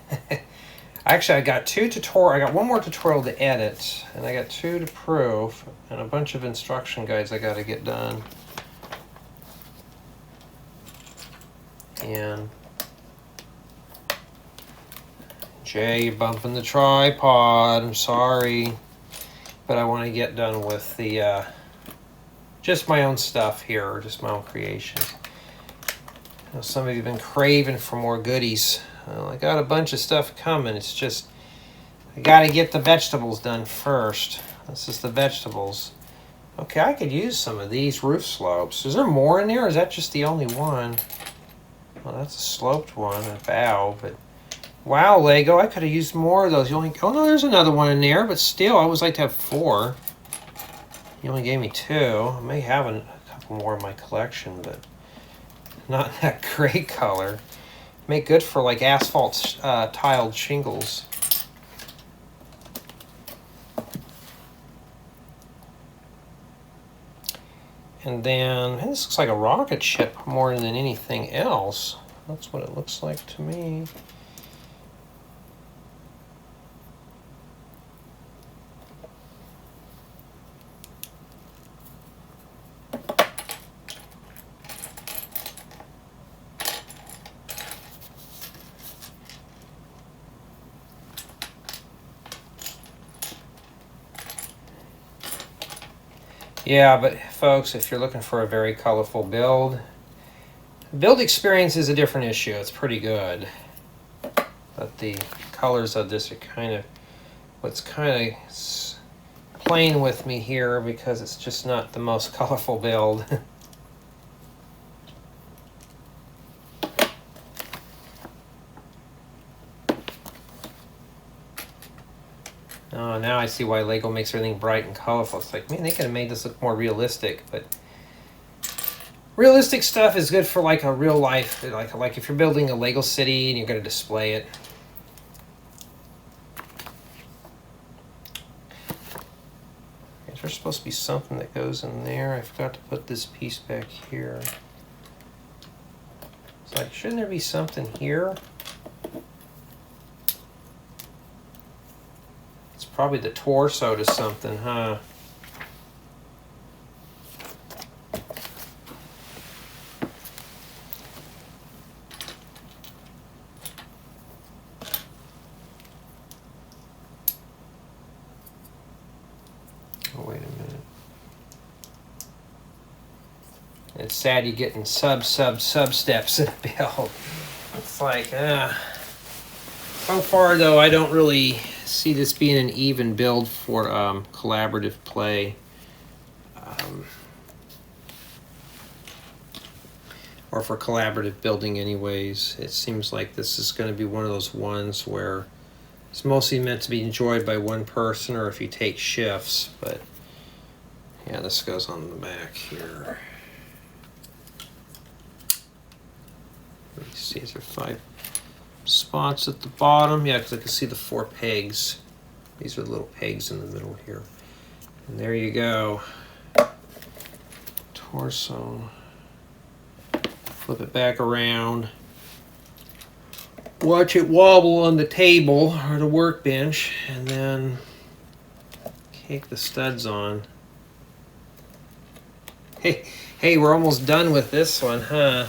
Actually, I got one more tutorial to edit, and I got 2 to prove, and a bunch of instruction guides I got to get done. And Jay, you're bumping the tripod. I'm sorry, but I want to get done with the just my own stuff here, just my own creations. Some of you have been craving for more goodies. Well, I got a bunch of stuff coming. It's just, I got to get the vegetables done first. This is the vegetables. Okay, I could use some of these roof slopes. Is there more in there, or is that just the only one? Well, that's a sloped one, a bow, but wow, Lego, I could have used more of those. Oh no, there's another one in there, but still, I always like to have 4. You only gave me 2. I may have a couple more in my collection, but not that great color. Make good for like asphalt tiled shingles. And then this looks like a rocket ship more than anything else. That's what it looks like to me. Yeah, but folks, if you're looking for a very colorful build experience is a different issue. It's pretty good. But the colors of this are kind of what's kind of playing with me here, because it's just not the most colorful build. Oh, now I see why Lego makes everything bright and colorful. It's like, man, they could have made this look more realistic, but realistic stuff is good for like a real life, like if you're building a Lego city and you're going to display it. Is there supposed to be something that goes in there? I forgot to put this piece back here. It's like, shouldn't there be something here? Probably the torso to something, huh? Oh, wait a minute. It's sad you're getting sub steps in a build. It's like, so far though, I don't really see this being an even build for collaborative play. Or for collaborative building anyways. It seems like this is going to be one of those ones where it's mostly meant to be enjoyed by one person or if you take shifts, but yeah, this goes on the back here. Let me see, is there 5 spots at the bottom? Yeah, because I can see the 4 pegs. These are the little pegs in the middle here. And there you go. Torso. Flip it back around. Watch it wobble on the table or the workbench, and then kick the studs on. Hey, we're almost done with this one, huh?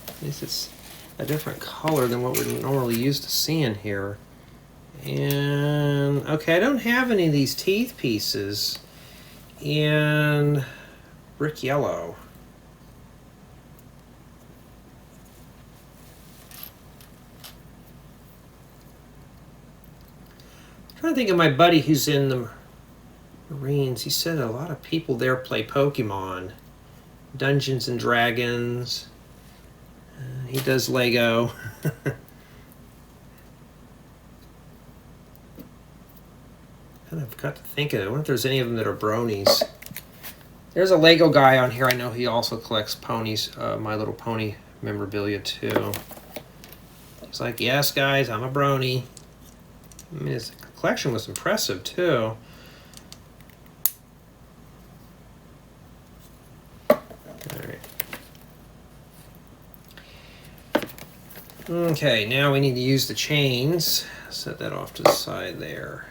At least it's a different color than what we're normally used to seeing here. And okay, I don't have any of these teeth pieces in brick yellow. I'm trying to think of my buddy who's in the Marines. He said a lot of people there play Pokemon, Dungeons and Dragons. He does Lego. And I've got to think of it. I wonder if there's any of them that are bronies. There's a Lego guy on here. I know he also collects ponies, My Little Pony memorabilia too. He's like, yes, guys, I'm a brony. I mean, his collection was impressive too. Okay, now we need to use the chains. Set that off to the side there.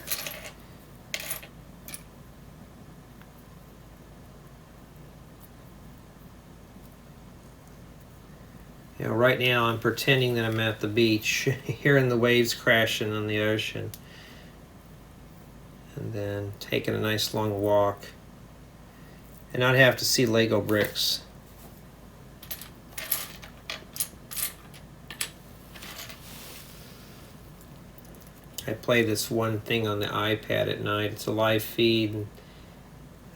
You know, right now I'm pretending that I'm at the beach, hearing the waves crashing on the ocean. And then taking a nice long walk. And not have to see Lego bricks. I play this one thing on the iPad at night. It's a live feed.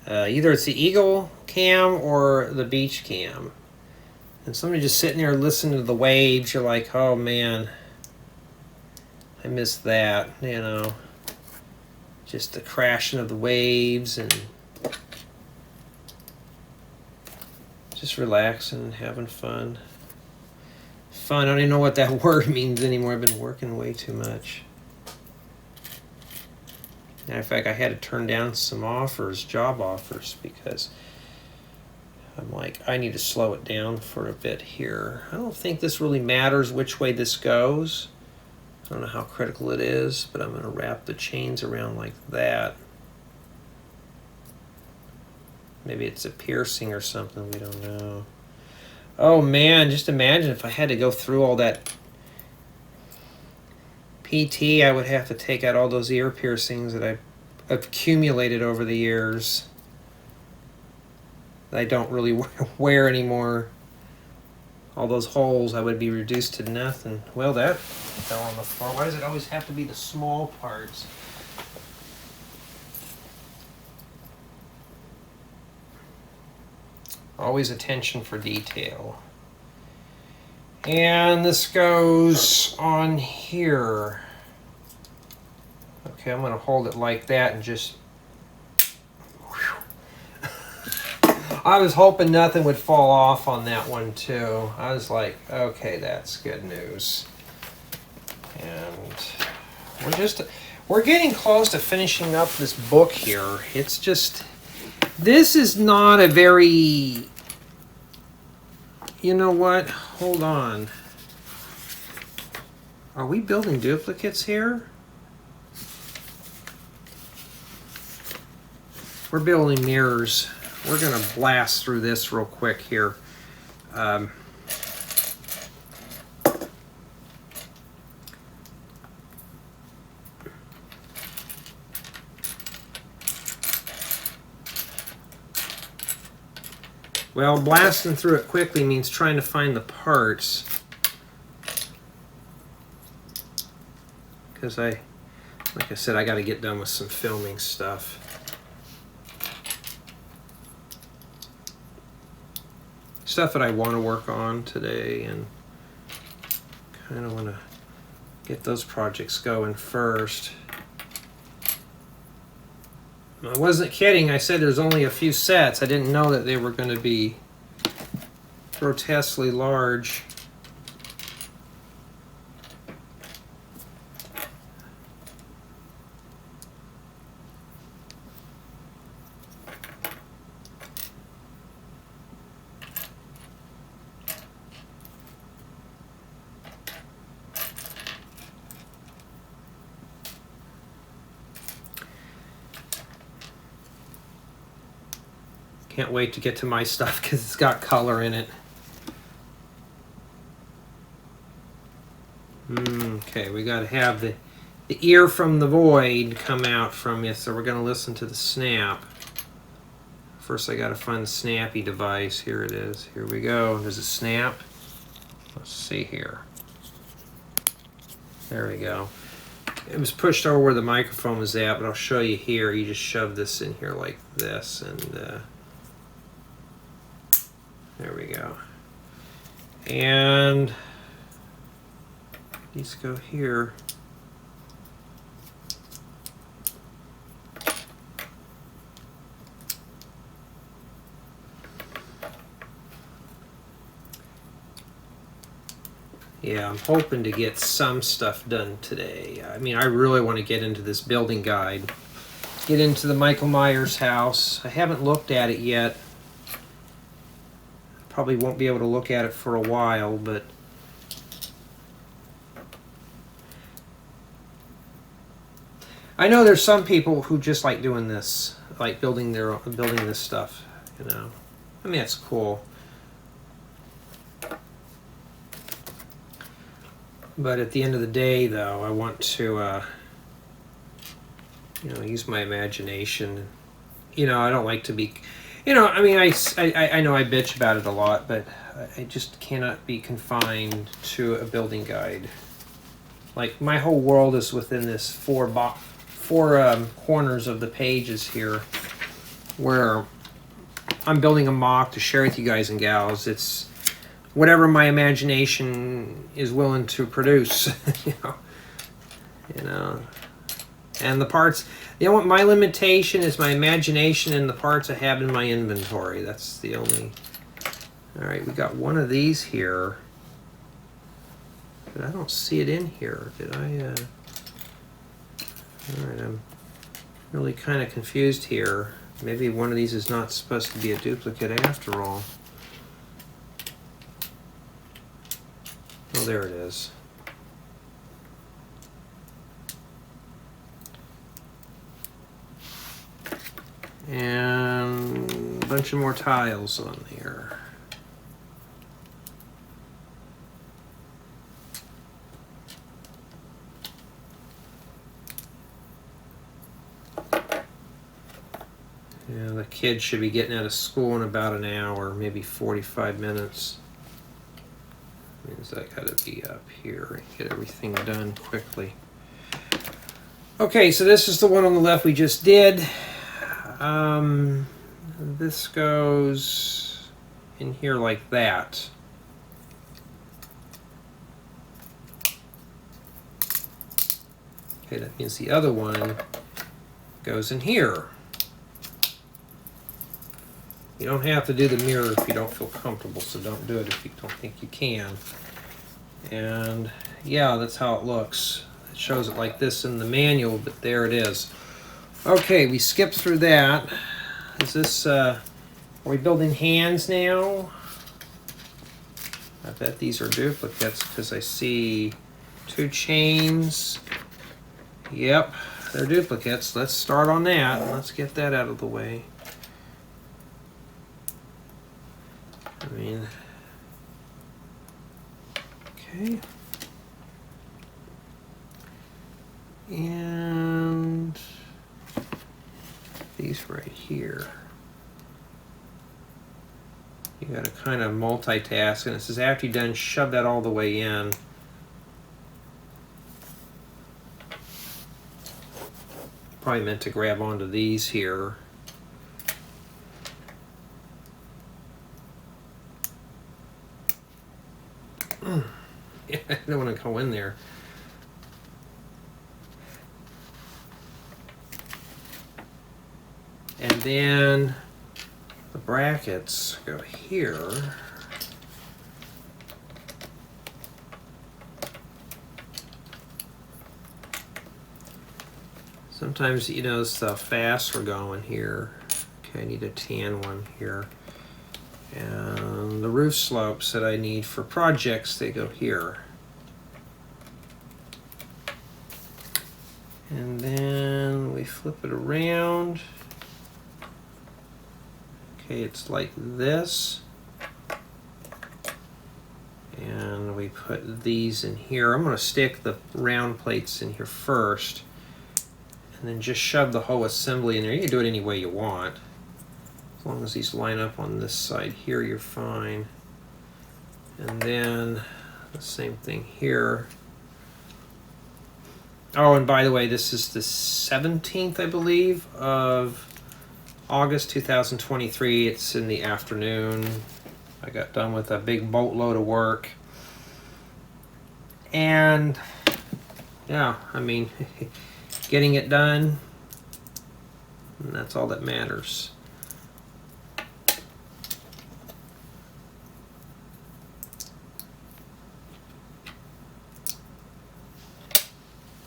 Either it's the Eagle cam or the beach cam. And somebody just sitting there listening to the waves, you're like, oh man, I missed that, you know. Just the crashing of the waves and just relaxing, having fun. Fun, I don't even know what that word means anymore. I've been working way too much. Matter of fact, I had to turn down some offers, job offers, because I'm like, I need to slow it down for a bit here. I don't think this really matters which way this goes. I don't know how critical it is, but I'm going to wrap the chains around like that. Maybe it's a piercing or something, we don't know. Oh man, just imagine if I had to go through all that PT, I would have to take out all those ear piercings that I've accumulated over the years. I don't really wear anymore. All those holes, I would be reduced to nothing. Well, that fell on the floor. Why does it always have to be the small parts? Always attention for detail. And this goes on here. Okay, I'm going to hold it like that and just... I was hoping nothing would fall off on that one too. I was like, okay, that's good news. And we're getting close to finishing up this book here. It's just, this is not a very, you know what? Hold on. Are we building duplicates here? We're building mirrors. We're going to blast through this real quick here. Well, blasting through it quickly means trying to find the parts. Because like I said, I got to get done with some filming stuff. Stuff that I want to work on today, and kind of want to get those projects going first. I wasn't kidding. I said there's only a few sets. I didn't know that they were going to be grotesquely large. Can't wait to get to my stuff because it's got color in it. Okay, we got to have the ear from the void come out from you, so we're going to listen to the snap. First I got to find the snappy device. Here it is. Here we go. Does it snap? Let's see here. There we go. It was pushed over where the microphone was at, but I'll show you here. You just shove this in here like this, and there we go. And these go here. Yeah, I'm hoping to get some stuff done today. I mean, I really want to get into this building guide. Get into the Michael Myers house. I haven't looked at it yet. Probably won't be able to look at it for a while, but I know there's some people who just like doing this, like building this stuff, you know. I mean, that's cool. But at the end of the day, though, I want to, you know, use my imagination. You know, I don't like to be, you know, I mean, I know I bitch about it a lot, but I just cannot be confined to a building guide. Like, my whole world is within this four corners of the pages here, where I'm building a mock to share with you guys and gals. It's whatever my imagination is willing to produce, you know, and the parts, you know what, my limitation is my imagination and the parts I have in my inventory. That's the only. All right, we got one of these here, but I don't see it in here. Did I? All right, I'm really kind of confused here. Maybe one of these is not supposed to be a duplicate after all. Oh, there it is. And a bunch of more tiles on there. Yeah, the kids should be getting out of school in about an hour, maybe 45 minutes. Means I gotta be up here and get everything done quickly. Okay, so this is the one on the left we just did. This goes in here like that. Okay, that means the other one goes in here. You don't have to do the mirror if you don't feel comfortable, so don't do it if you don't think you can. And yeah, that's how it looks. It shows it like this in the manual, but there it is. Okay, we skipped through that. Is this, are we building hands now? I bet these are duplicates because I see 2 chains. Yep, they're duplicates. Let's start on that. Let's get that out of the way. I mean, okay. And these right here. You got to kind of multitask, and it says after you're done, shove that all the way in. Probably meant to grab onto these here. Yeah, I don't want to go in there. And then the brackets go here. Sometimes, you notice how fast we're going here. Okay, I need a tan one here. And the roof slopes that I need for projects, they go here. And then we flip it around. Okay, it's like this. And we put these in here. I'm going to stick the round plates in here first. And then just shove the whole assembly in there. You can do it any way you want. As long as these line up on this side here, you're fine. And then the same thing here. Oh, and by the way, this is the 17th, I believe, of August 2023. It's in the afternoon. I got done with a big boatload of work. And yeah, I mean, getting it done, and that's all that matters.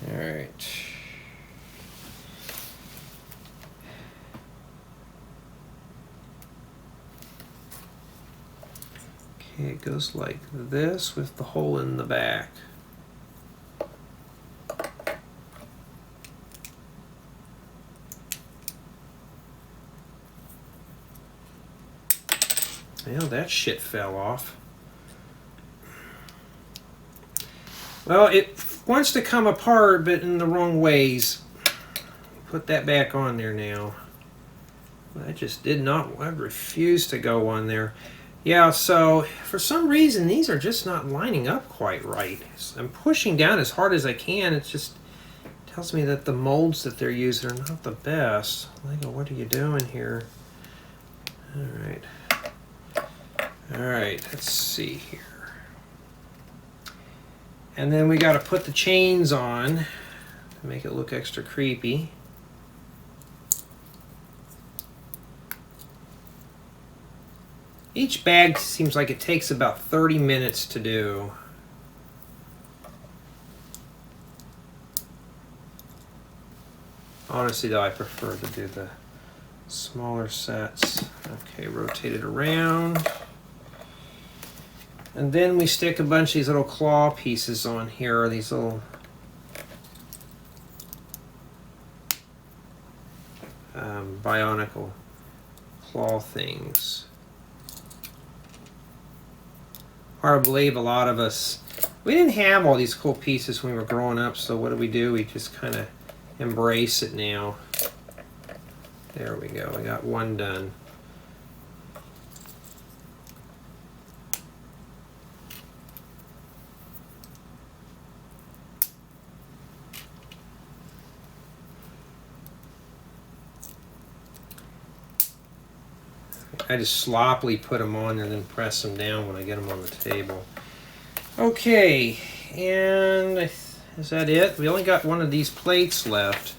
All right. Okay, it goes like this with the hole in the back. Well, that shit fell off. Well, it wants to come apart, but in the wrong ways. Put that back on there now. I just did not, I refused to go on there. Yeah, so for some reason, these are just not lining up quite right. I'm pushing down as hard as I can. It just tells me that the molds that they're using are not the best. Lego, what are you doing here? All right. All right, let's see here. And then we got to put the chains on to make it look extra creepy. Each bag seems like it takes about 30 minutes to do. Honestly though, I prefer to do the smaller sets. Okay, rotate it around. And then we stick a bunch of these little claw pieces on here, these little bionicle claw things. Hard to believe a lot of us, we didn't have all these cool pieces when we were growing up, so what do? We just kind of embrace it now. There we go, I got one done. I just sloppily put them on and then press them down when I get them on the table. Okay, and is that it? We only got one of these plates left.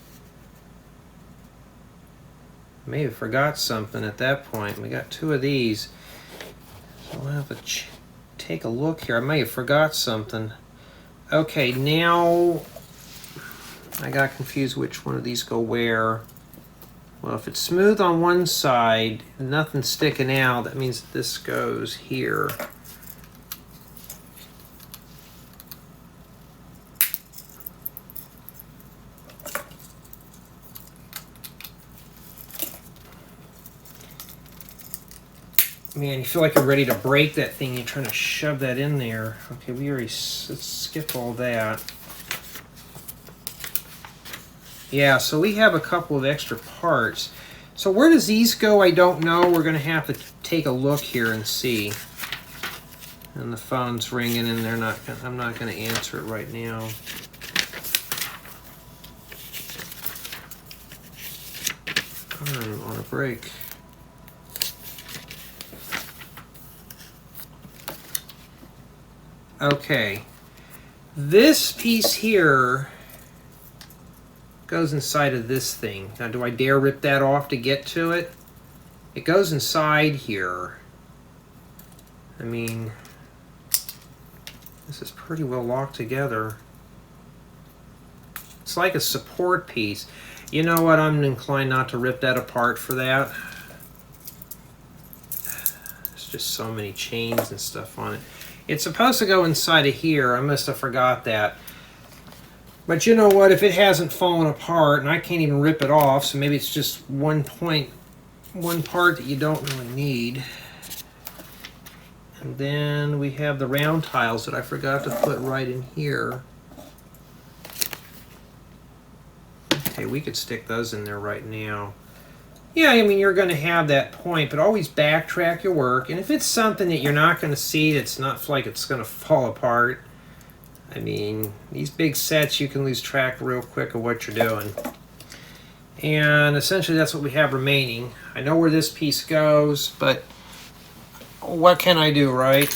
May have forgot something at that point. We got two of these. So I'll have to take a look here. I may have forgot something. Okay, now I got confused which one of these go where. Well, if it's smooth on one side, nothing sticking out, that means this goes here. Man, you feel like you're ready to break that thing. You're trying to shove that in there. Okay, let's skip all that. Yeah, so we have a couple of extra parts. So where does these go? I don't know. We're going to have to take a look here and see. And the phone's ringing, and I'm not going to answer it right now. I'm on a break. Okay. This piece here goes inside of this thing. Now, do I dare rip that off to get to it? It goes inside here. I mean, this is pretty well locked together. It's like a support piece. You know what? I'm inclined not to rip that apart for that. There's just so many chains and stuff on it. It's supposed to go inside of here. I must have forgot that. But you know what? If it hasn't fallen apart, and I can't even rip it off, so maybe it's just one part that you don't really need. And then we have the round tiles that I forgot to put right in here. Okay, we could stick those in there right now. Yeah, I mean, you're going to have that point, but always backtrack your work. And if it's something that you're not going to see, that's not like it's going to fall apart, I mean, these big sets, you can lose track real quick of what you're doing. And essentially that's what we have remaining. I know where this piece goes, but what can I do, right?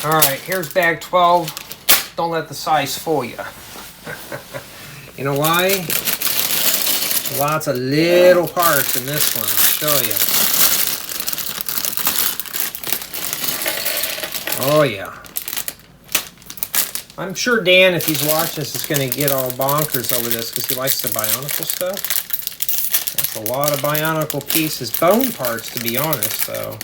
Alright, here's bag 12. Don't let the size fool you. You know why? Lots of little parts in this one, I'll show you. Oh yeah. I'm sure Dan, if he's watching this, is going to get all bonkers over this because he likes the Bionicle stuff. That's a lot of Bionicle pieces. Bone parts, to be honest, though.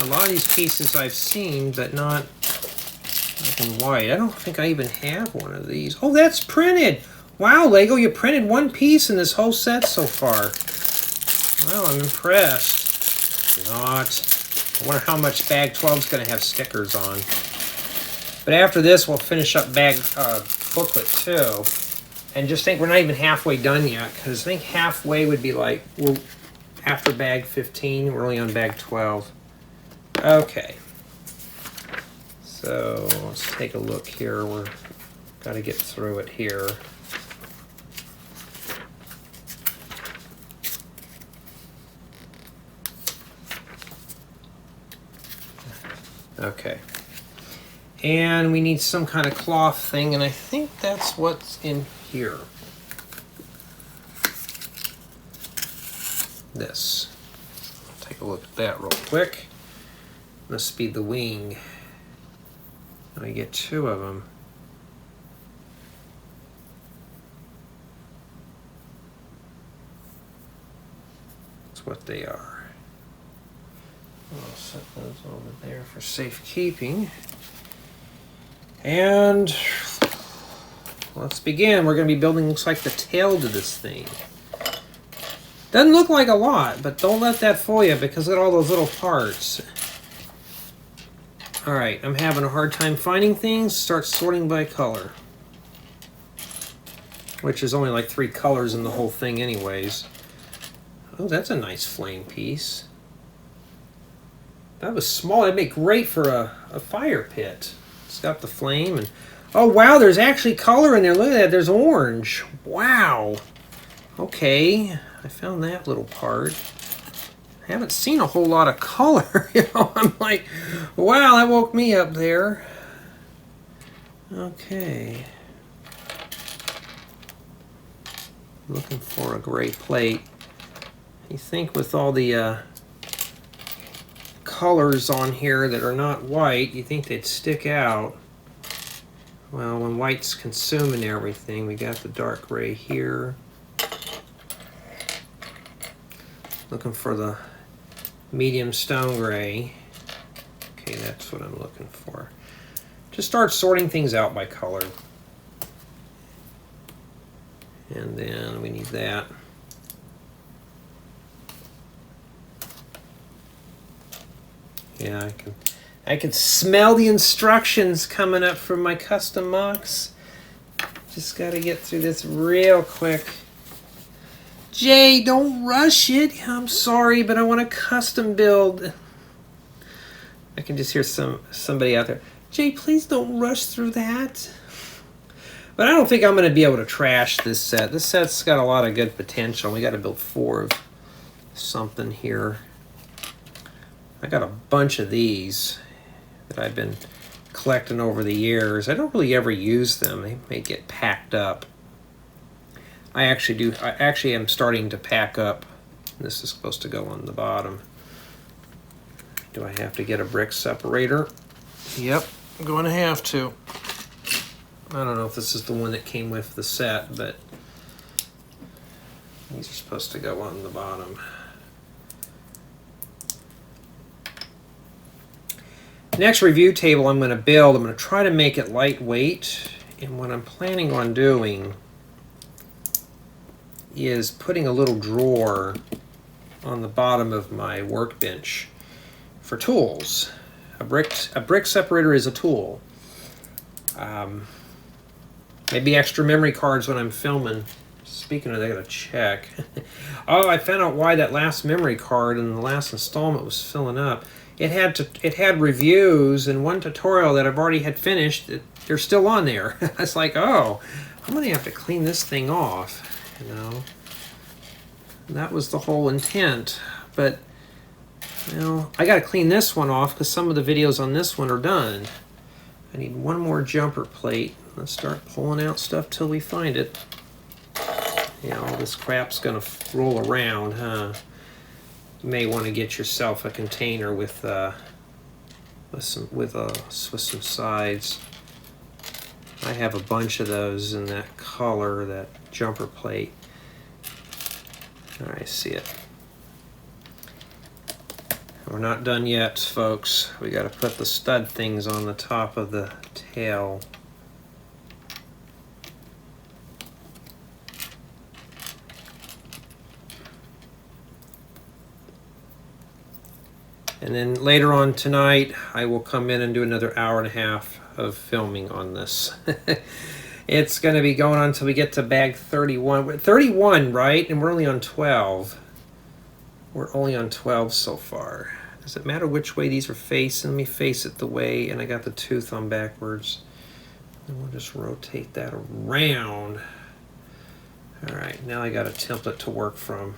A lot of these pieces I've seen, but not black and white. I don't think I even have one of these. Oh, that's printed! Wow, Lego, you printed one piece in this whole set so far. Wow, I'm impressed. Not. I wonder how much bag 12 is going to have stickers on. But after this, we'll finish up bag booklet 2. And just think we're not even halfway done yet, because I think halfway would be like, well, after bag 15, we're only on bag 12. Okay. So let's take a look here. We're got to get through it here. Okay. And we need some kind of cloth thing, and I think that's what's in here. This. Take a look at that real quick. Must be the wing. I get 2 of them. That's what they are. I'll set those over there for safekeeping. And let's begin. We're going to be building, looks like, the tail to this thing. Doesn't look like a lot, but don't let that fool you because look at all those little parts. Alright, I'm having a hard time finding things. Start sorting by color. Which is only like 3 colors in the whole thing anyways. Oh, that's a nice flame piece. That was small. That'd be great for a fire pit. It's got the flame and... Oh, wow, there's actually color in there. Look at that. There's orange. Wow. Okay. I found that little part. I haven't seen a whole lot of color. You know, I'm like, wow, that woke me up there. Okay. Looking for a gray plate. You think with all the... colors on here that are not white, you think they'd stick out. Well, when white's consuming everything, we got the dark gray here. Looking for the medium stone gray. Okay, that's what I'm looking for. Just start sorting things out by color. And then we need that. Yeah, I can smell the instructions coming up from my custom MOCs. Just got to get through this real quick. Jay, don't rush it. I'm sorry, but I want a custom build. I can just hear somebody out there. Jay, please don't rush through that. But I don't think I'm going to be able to trash this set. This set's got a lot of good potential. We got to build 4 of something here. I got a bunch of these that I've been collecting over the years. I don't really ever use them. They may get packed up. I actually am starting to pack up. This is supposed to go on the bottom. Do I have to get a brick separator? Yep, I'm going to have to. I don't know if this is the one that came with the set, but these are supposed to go on the bottom. Next review table I'm going to build, I'm going to try to make it lightweight, and what I'm planning on doing is putting a little drawer on the bottom of my workbench for tools. A brick separator is a tool. Maybe extra memory cards when I'm filming. Speaking of that, I gotta check. Oh, I found out why that last memory card in the last installment was filling up. It had reviews and one tutorial that I've already had finished. They're still on there. It's like, oh, I'm gonna have to clean this thing off, you know. And that was the whole intent. But, you know, I gotta clean this one off because some of the videos on this one are done. I need one more jumper plate. Let's start pulling out stuff till we find it. Yeah, all this crap's gonna roll around, huh? You may want to get yourself a container with some sides. I have a bunch of those in that color, that jumper plate. All right, see it. We're not done yet, folks. We got to put the stud things on the top of the tail. And then later on tonight, I will come in and do another hour and a half of filming on this. It's going to be going on until we get to bag 31. We're 31, right? And we're only on 12. We're only on 12 so far. Does it matter which way these are facing? Let me face it the way, and I got the tooth on backwards. And we'll just rotate that around. All right, now I got a template to work from.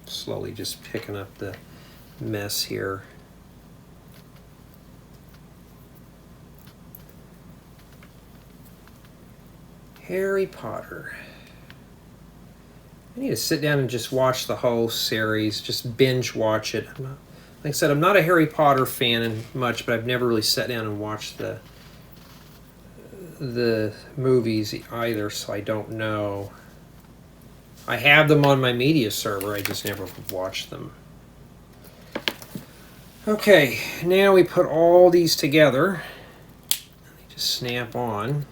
Slowly just picking up the mess here. Harry Potter. I need to sit down and just watch the whole series, just binge watch it. Like I said, I'm not a Harry Potter fan much, but I've never really sat down and watched the movies either, so I don't know. I have them on my media server, I just never watched them. Okay, now we put all these together. They just snap on.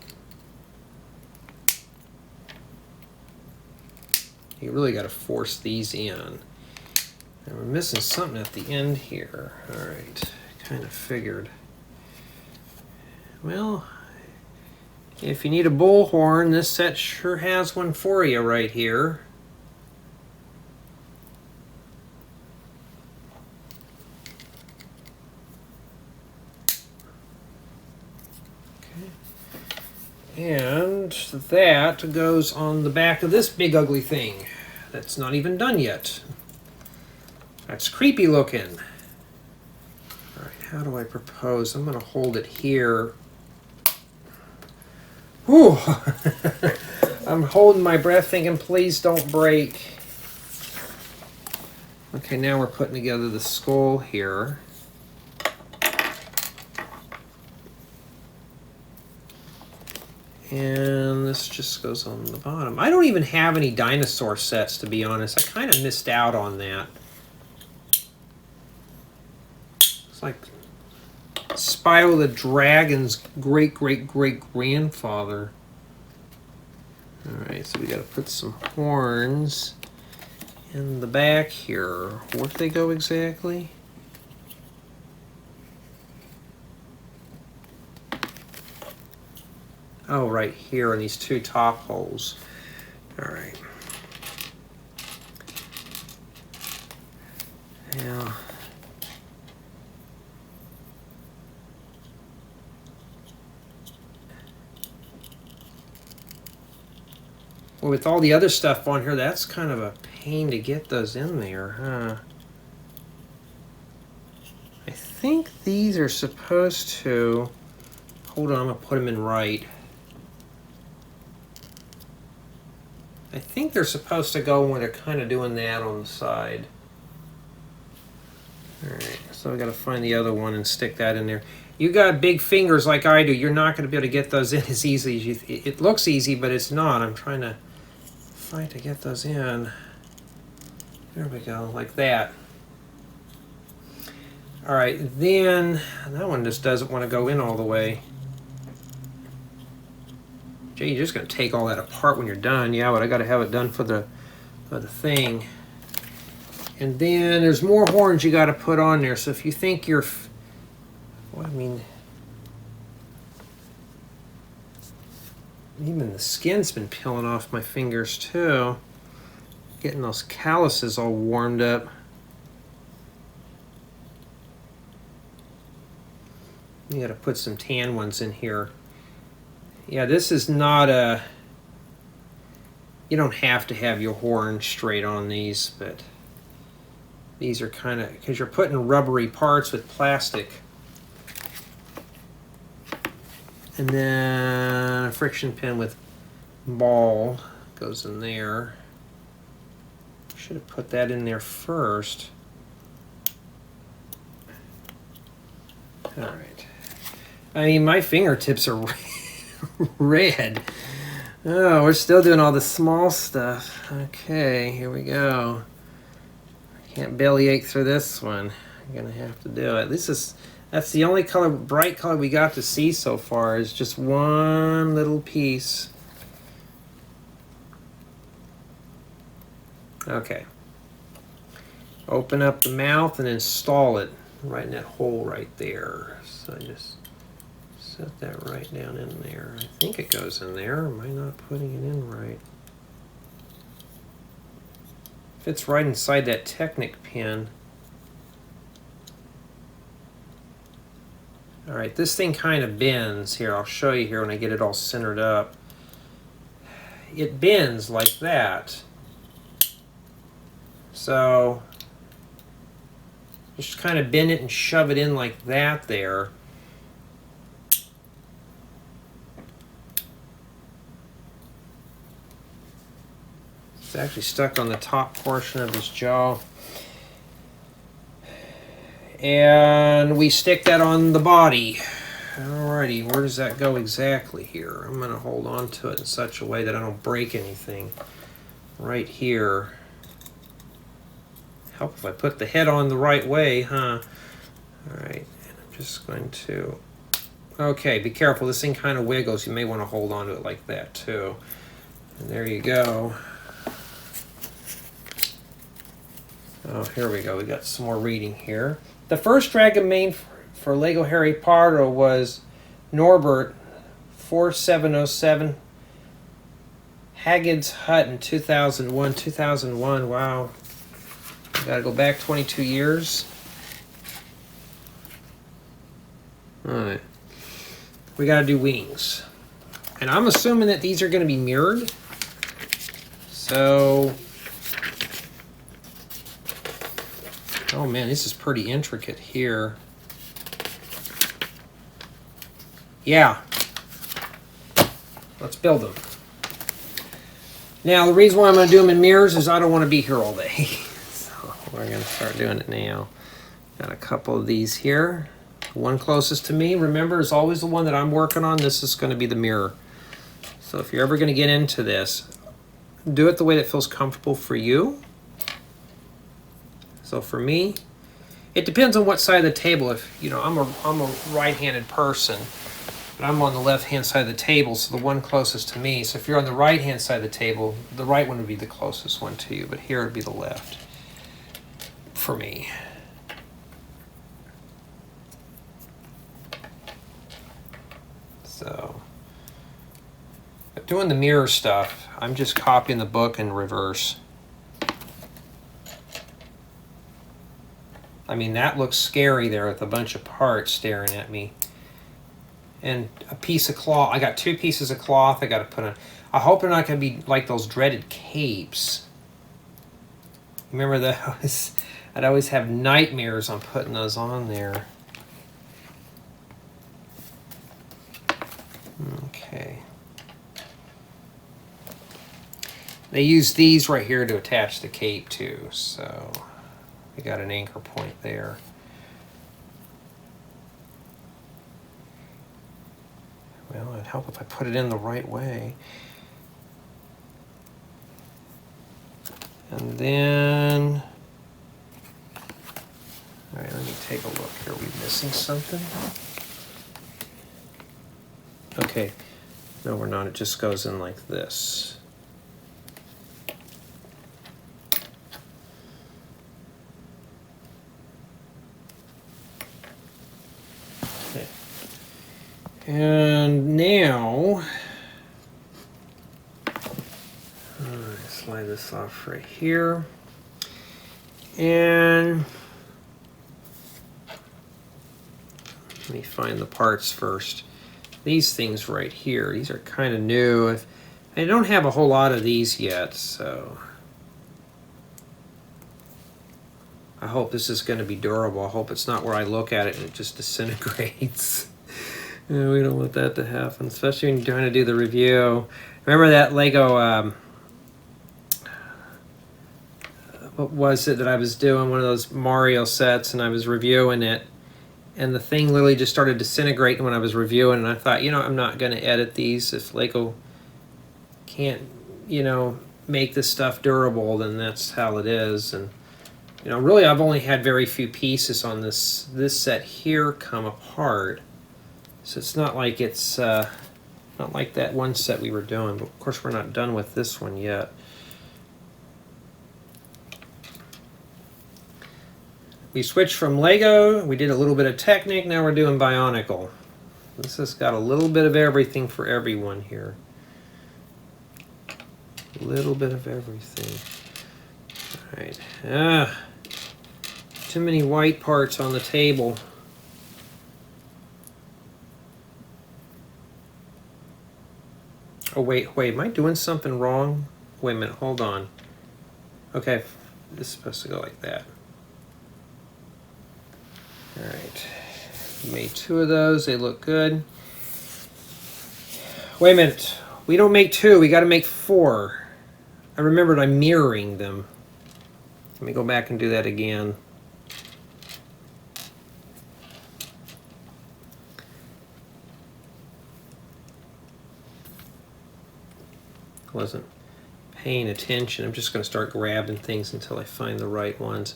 You really got to force these in. And we're missing something at the end here. All right, kind of figured. Well, if you need a bullhorn, this set sure has one for you right here. And that goes on the back of this big ugly thing. That's not even done yet. That's creepy looking. All right, how do I propose? I'm going to hold it here. Whew. I'm holding my breath thinking, please don't break. Okay, now we're putting together the skull here. And this just goes on the bottom. I don't even have any dinosaur sets, to be honest. I kind of missed out on that. It's like Spyro the Dragon's great-great-great-grandfather. Alright, so we got to put some horns in the back here. Where do they go exactly? Oh, right here in these two top holes. All right. Yeah. Well, with all the other stuff on here, that's kind of a pain to get those in there, huh? I think these are supposed to... Hold on, I'm going to put them in right. I think they're supposed to go when they're kind of doing that on the side. Alright, so I've got to find the other one and stick that in there. You got big fingers like I do. You're not going to be able to get those in as easily as you... It looks easy, but it's not. I'm trying to fight to get those in. There we go, like that. Alright, then that one just doesn't want to go in all the way. Jay, you're just going to take all that apart when you're done. Yeah, but I got to have it done for the thing. And then there's more horns you got to put on there. So if you think you're... Well, I mean... Even the skin's been peeling off my fingers too. Getting those calluses all warmed up. You gotta put some tan ones in here. Yeah, this is not a... You don't have to have your horn straight on these, but these are kind of... Because you're putting rubbery parts with plastic. And then a friction pin with ball goes in there. Should have put that in there first. All right. I mean, my fingertips are red. Oh, we're still doing all the small stuff. Okay, here we go. I can't bellyache through this one. I'm gonna have to do it. That's the only color, bright color we got to see so far, is just one little piece. Okay. Open up the mouth and install it right in that hole right there. So just set that right down in there. I think it goes in there. Am I not putting it in right? Fits right inside that Technic pin. Alright, this thing kind of bends here. I'll show you here when I get it all centered up. It bends like that. So just kind of bend it and shove it in like that there. It's actually stuck on the top portion of his jaw. And we stick that on the body. Alrighty, where does that go exactly here? I'm going to hold on to it in such a way that I don't break anything. Right here. Help if I put the head on the right way, huh? Alright, and I'm just going to... Okay, be careful, this thing kind of wiggles. You may want to hold on to it like that too. And there you go. Oh, here we go. We got some more reading here. The first Dragon main for Lego Harry Potter was Norbert 4707 Hagrid's Hut in 2001. 2001, wow. Got to go back 22 years. Alright. We got to do wings. And I'm assuming that these are going to be mirrored. So... Oh man, this is pretty intricate here. Yeah. Let's build them. Now, the reason why I'm going to do them in mirrors is I don't want to be here all day. So we're going to start doing it now. Got a couple of these here. The one closest to me, remember, is always the one that I'm working on. This is going to be the mirror. So if you're ever going to get into this, do it the way that feels comfortable for you. So for me, it depends on what side of the table. If you know, I'm a right-handed person, but I'm on the left-hand side of the table, so the one closest to me. So if you're on the right-hand side of the table, the right one would be the closest one to you, but here it would be the left for me. So But doing the mirror stuff, I'm just copying the book in reverse. I mean, that looks scary there with a bunch of parts staring at me. And a piece of cloth. I got 2 pieces of cloth I got to put on. I hope they're not going to be like those dreaded capes. Remember those? I'd always have nightmares on putting those on there. Okay. They use these right here to attach the cape to, so we got an anchor point there. Well, it'd help if I put it in the right way. And then, all right, let me take a look here. Are we missing something? Okay, no, we're not. It just goes in like this. Okay. And now, slide this off right here. And let me find the parts first. These things right here, these are kind of new. I don't have a whole lot of these yet, so I hope this is going to be durable. I hope it's not where I look at it and it just disintegrates. We don't want that to happen, especially when you're trying to do the review. Remember that Lego, what was it that I was doing? One of those Mario sets, and I was reviewing it. And the thing literally just started disintegrating when I was reviewing, and I thought, you know, I'm not going to edit these. If Lego can't, you know, make this stuff durable, then that's how it is. And, you know, really I've only had very few pieces on this set here come apart. So it's not like it's, not like that one set we were doing, but of course we're not done with this one yet. We switched from Lego, we did a little bit of Technic, now we're doing Bionicle. This has got a little bit of everything for everyone here. A little bit of everything. All right. Too many white parts on the table. Oh, wait, am I doing something wrong? Wait a minute, hold on. Okay, this is supposed to go like that. All right, made 2 of those, they look good. Wait a minute, we don't make 2, we gotta make 4. I remembered I'm mirroring them. Let me go back and do that again. Wasn't paying attention. I'm just gonna start grabbing things until I find the right ones.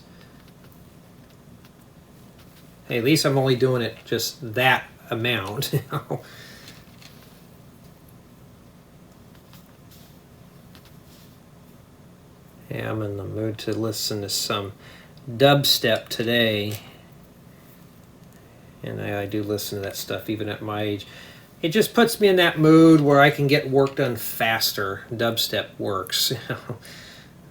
Hey, at least I'm only doing it just that amount. You know? Yeah, I'm in the mood to listen to some dubstep today. And I do listen to that stuff even at my age. It just puts me in that mood where I can get work done faster. Dubstep works.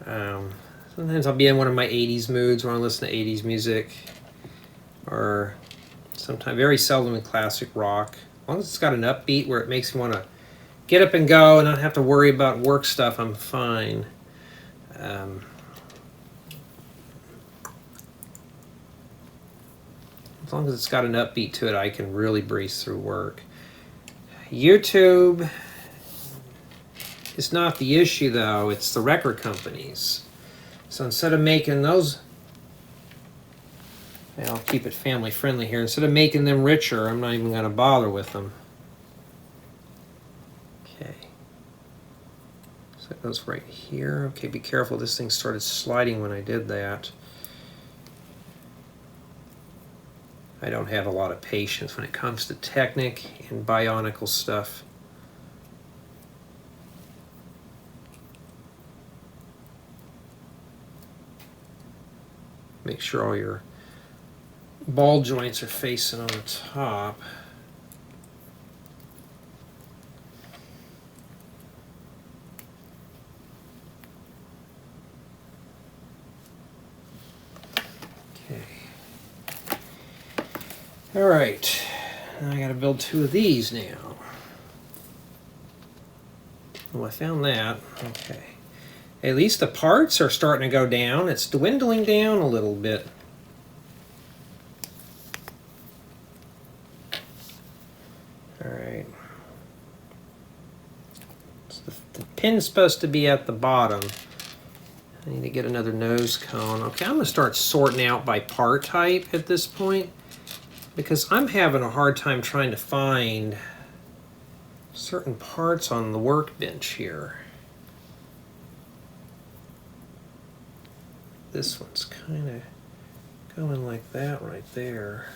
Sometimes I'll be in one of my 80s moods where I listen to 80s music. Or sometimes, very seldom in classic rock. As long as it's got an upbeat where it makes me want to get up and go and not have to worry about work stuff, I'm fine. As long as it's got an upbeat to it, I can really breeze through work. YouTube is not the issue, though. It's the record companies. So instead of making those... I'll keep it family friendly here. Instead of making them richer, I'm not even going to bother with them. Okay. So it goes right here. Okay, be careful. This thing started sliding when I did that. I don't have a lot of patience when it comes to Technic and Bionicle stuff. Make sure all your ball joints are facing on the top. All right, now I got to build 2 of these now. Oh, I found that. Okay. At least the parts are starting to go down. It's dwindling down a little bit. All right. So the pin's supposed to be at the bottom. I need to get another nose cone. Okay, I'm going to start sorting out by part type at this point, because I'm having a hard time trying to find certain parts on the workbench here. This one's kind of going like that right there.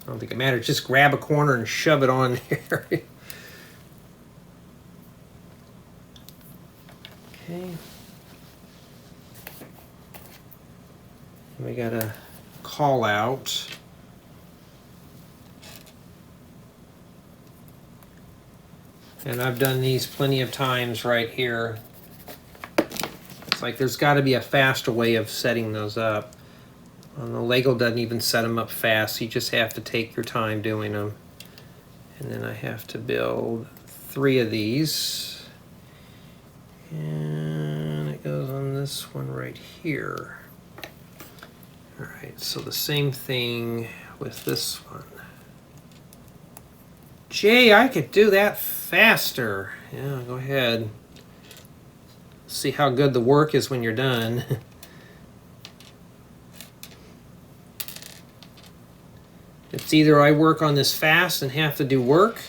I don't think it matters. Just grab a corner and shove it on there. Okay. We got a call out. And I've done these plenty of times right here. It's like there's got to be a faster way of setting those up. The Lego doesn't even set them up fast. You just have to take your time doing them. And then I have to build 3 of these. And it goes on this one right here. All right, so the same thing with this one. Gee, I could do that faster. Yeah, go ahead. See how good the work is when you're done. It's either I work on this fast and have to do work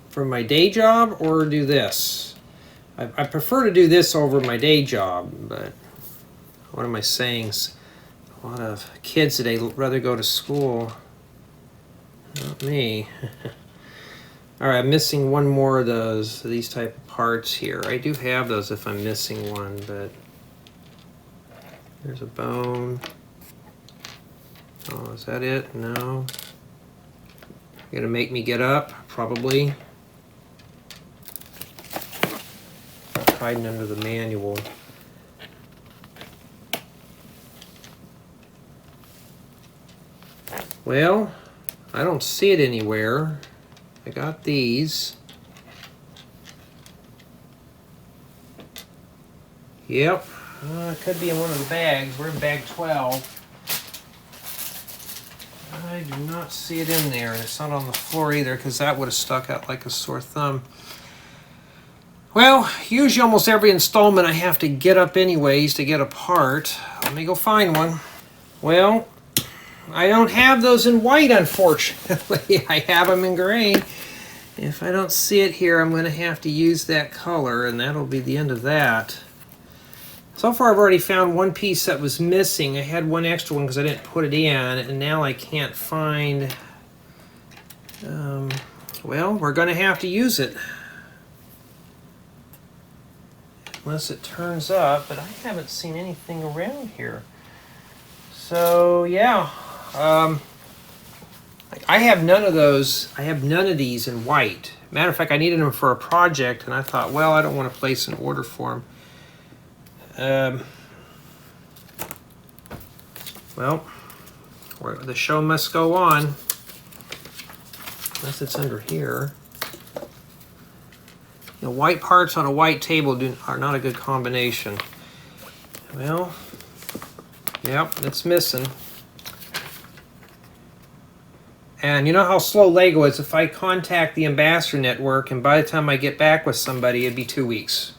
for my day job, or do this. I prefer to do this over my day job, but what am I saying? A lot of kids today rather go to school. Not me. All right, I'm missing one more of these type of parts here. I do have those if I'm missing one, but there's a bone. Oh, is that it? No. You're gonna make me get up? Probably. Hiding under the manual. Well, I don't see it anywhere. I got these. Yep. It could be in one of the bags. We're in bag 12. I do not see it in there, and it's not on the floor either, because that would have stuck out like a sore thumb. Well, usually almost every installment I have to get up anyways to get a part. Let me go find one. Well, I don't have those in white, unfortunately. I have them in gray. If I don't see it here, I'm going to have to use that color, and that'll be the end of that. So far, I've already found one piece that was missing. I had one extra one because I didn't put it in, and now I can't find... well, we're going to have to use it. Unless it turns up, but I haven't seen anything around here. So, yeah. I have none of those. I have none of these in white. Matter of fact, I needed them for a project, and I thought, well, I don't want to place an order for them. Well, the show must go on. Unless it's under here. You know, white parts on a white table are not a good combination. Well, yep, it's missing. And you know how slow Lego is. If I contact the ambassador network, and by the time I get back with somebody, it'd be 2 weeks.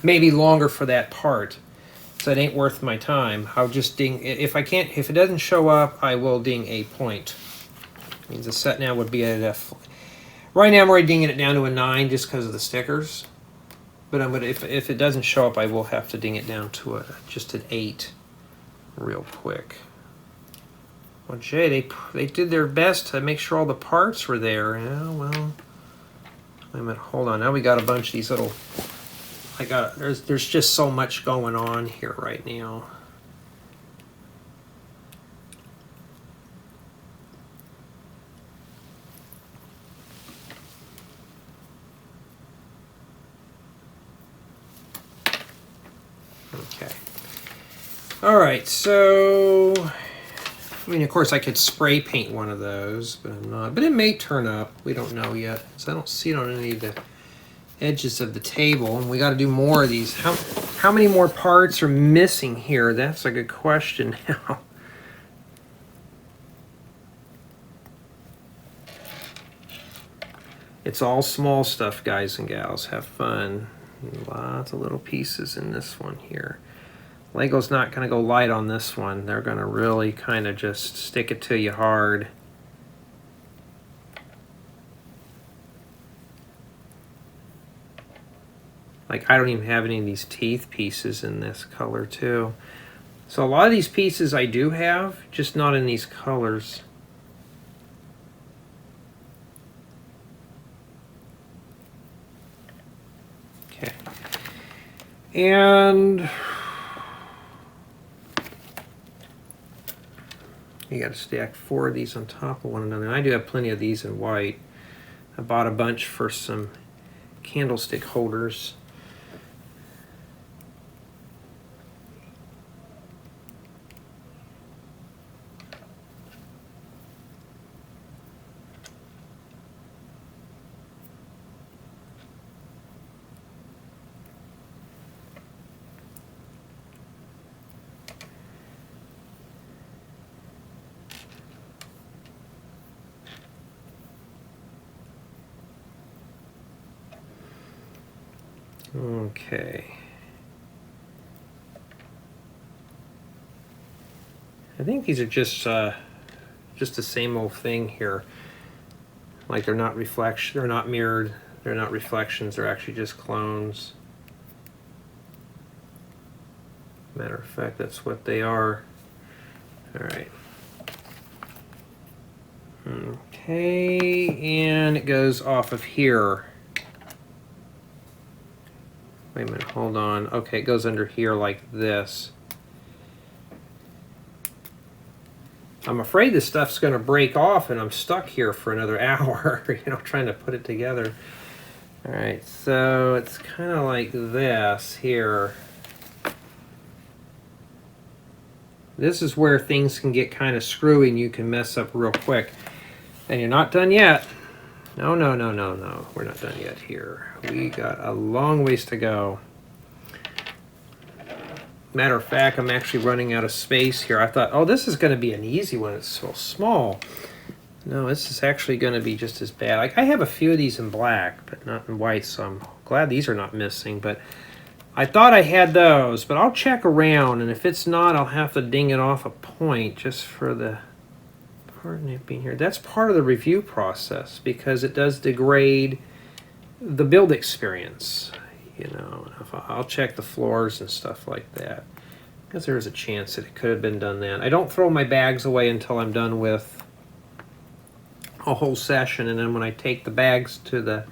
Maybe longer for that part. So it ain't worth my time. I'll just ding. If it doesn't show up, I will ding a point. Means the set now would be at F. Right now I'm already dinging it down to a 9 just because of the stickers. But if it doesn't show up, I will have to ding it down to just an 8 real quick. Well, Jay, they did their best to make sure all the parts were there. Yeah, well, wait a minute, hold on. Now we got a bunch of these little. There's just so much going on here right now. All right, so I mean, of course, I could spray paint one of those, but I'm not. But it may turn up. We don't know yet, so I don't see it on any of the edges of the table. And we got to do more of these. How many more parts are missing here? That's a good question now. It's all small stuff, guys and gals. Have fun. Lots of little pieces in this one here. Lego's not going to go light on this one. They're going to really kind of just stick it to you hard. Like, I don't even have any of these teeth pieces in this color, too. So a lot of these pieces I do have, just not in these colors. Okay. And you got to stack 4 of these on top of one another. And I do have plenty of these in white. I bought a bunch for some candlestick holders. Okay. I think these are just the same old thing here. Like they're not they're not mirrored, they're not reflections, they're actually just clones. Matter of fact, that's what they are. All right. Okay, and it goes off of here. Wait a minute, hold on. Okay, it goes under here like this. I'm afraid this stuff's going to break off and I'm stuck here for another hour, you know, trying to put it together. All right, so it's kind of like this here. This is where things can get kind of screwy and you can mess up real quick. And you're not done yet. No, no, no, no, no. We're not done yet here. We got a long ways to go. Matter of fact, I'm actually running out of space here. I thought, oh, this is going to be an easy one. It's so small. No, this is actually going to be just as bad. Like, I have a few of these in black, but not in white, so I'm glad these are not missing. But I thought I had those, but I'll check around, and if it's not, I'll have to ding it off a point just for the part nipping here. That's part of the review process because it does degrade the build experience. You know, I'll check the floors and stuff like that because there is a chance that it could have been done then. I don't throw my bags away until I'm done with a whole session, and then when I take the bags to the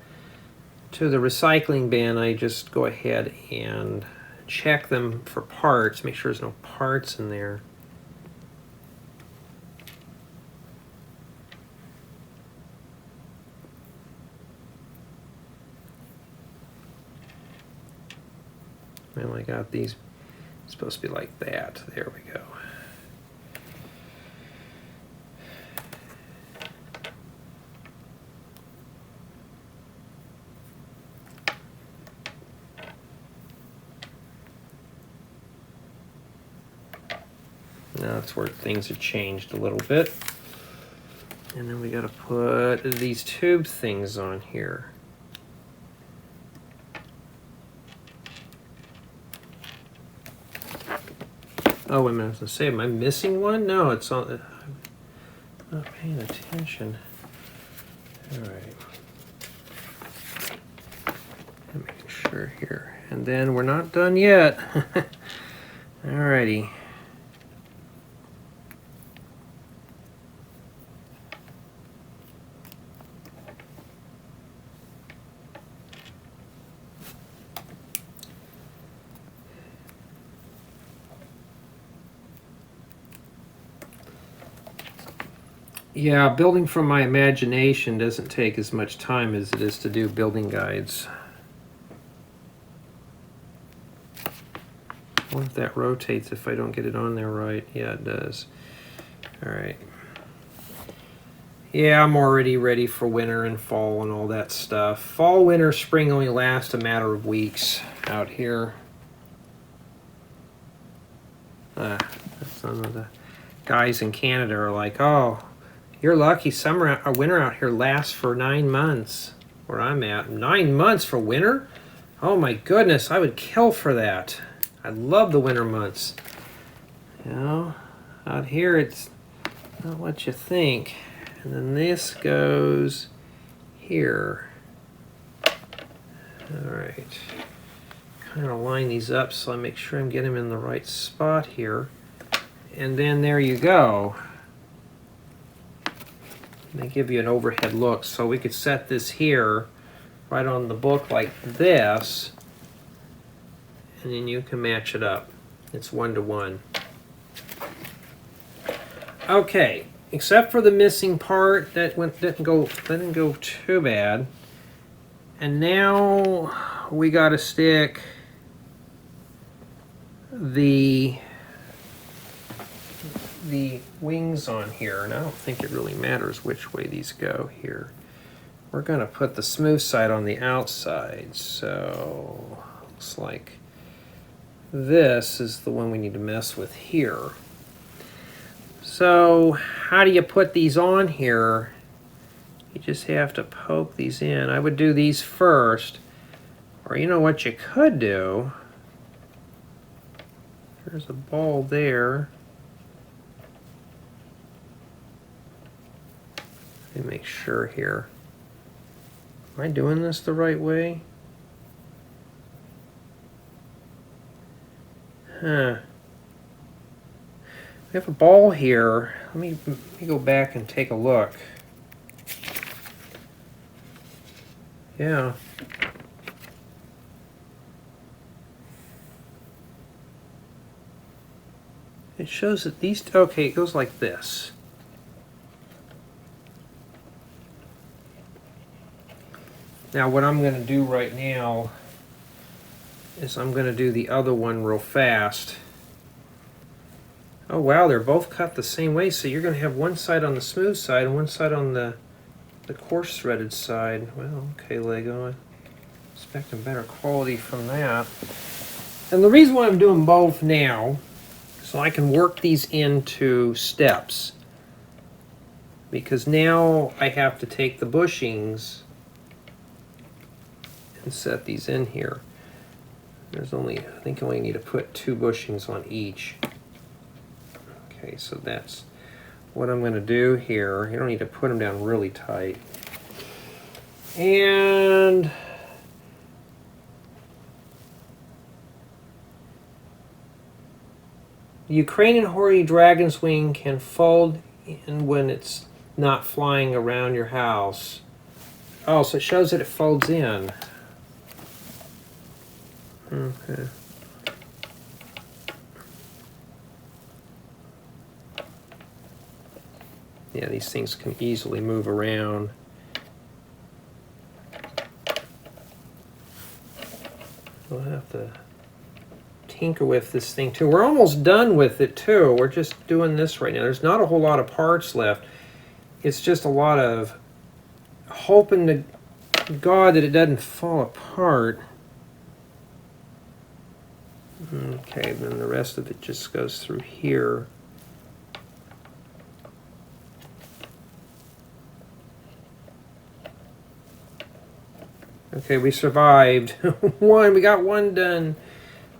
recycling bin, I just go ahead and check them for parts, make sure there's no parts in there. Well, I got these supposed to be like that. There we go. Now that's where things have changed a little bit. And then we got to put these tube things on here. Oh, wait a minute, I was going to say, am I missing one? No, it's on. I'm not paying attention. All right. I'm making sure here. And then we're not done yet. All righty. Yeah, building from my imagination doesn't take as much time as it is to do building guides. I wonder if that rotates if I don't get it on there right. Yeah, it does. All right. Yeah, I'm already ready for winter and fall and all that stuff. Fall, winter, spring only last a matter of weeks out here. Some of the guys in Canada are like, oh, you're lucky summer or winter out here lasts for 9 months where I'm at. 9 months for winter? Oh my goodness, I would kill for that. I love the winter months. You know, out here it's not what you think. And then this goes here. All right. Kind of line these up so I make sure I'm getting them in the right spot here. And then there you go. They give you an overhead look. So we could set this here right on the book like this. And then you can match it up. It's 1-to-1. Okay. Except for the missing part, that didn't go too bad. And now we got to stick the wings on here, and I don't think it really matters which way these go here. We're going to put the smooth side on the outside, so looks like this is the one we need to mess with here. So how do you put these on here? You just have to poke these in. I would do these first, or you know what you could do? There's a ball there. Let me make sure here. Am I doing this the right way? Huh. We have a ball here. Let me go back and take a look. Yeah. It shows that these, okay, it goes like this. Now what I'm going to do right now is I'm going to do the other one real fast. Oh wow, they're both cut the same way, so you're going to have one side on the smooth side and one side on the coarse threaded side. Well, okay, Lego, I'm expecting better quality from that. And the reason why I'm doing both now, so I can work these into steps. Because now I have to take the bushings and set these in here. There's only, I think I only need to put 2 bushings on each. Okay, so that's what I'm going to do here. You don't need to put them down really tight. And the Ukrainian hoary dragon's wing can fold in when it's not flying around your house. Oh, so it shows that it folds in. Okay. Yeah, these things can easily move around. We'll have to tinker with this thing too. We're almost done with it too. We're just doing this right now. There's not a whole lot of parts left. It's just a lot of hoping to God that it doesn't fall apart. Okay, then the rest of it just goes through here. Okay, we survived. We got one done.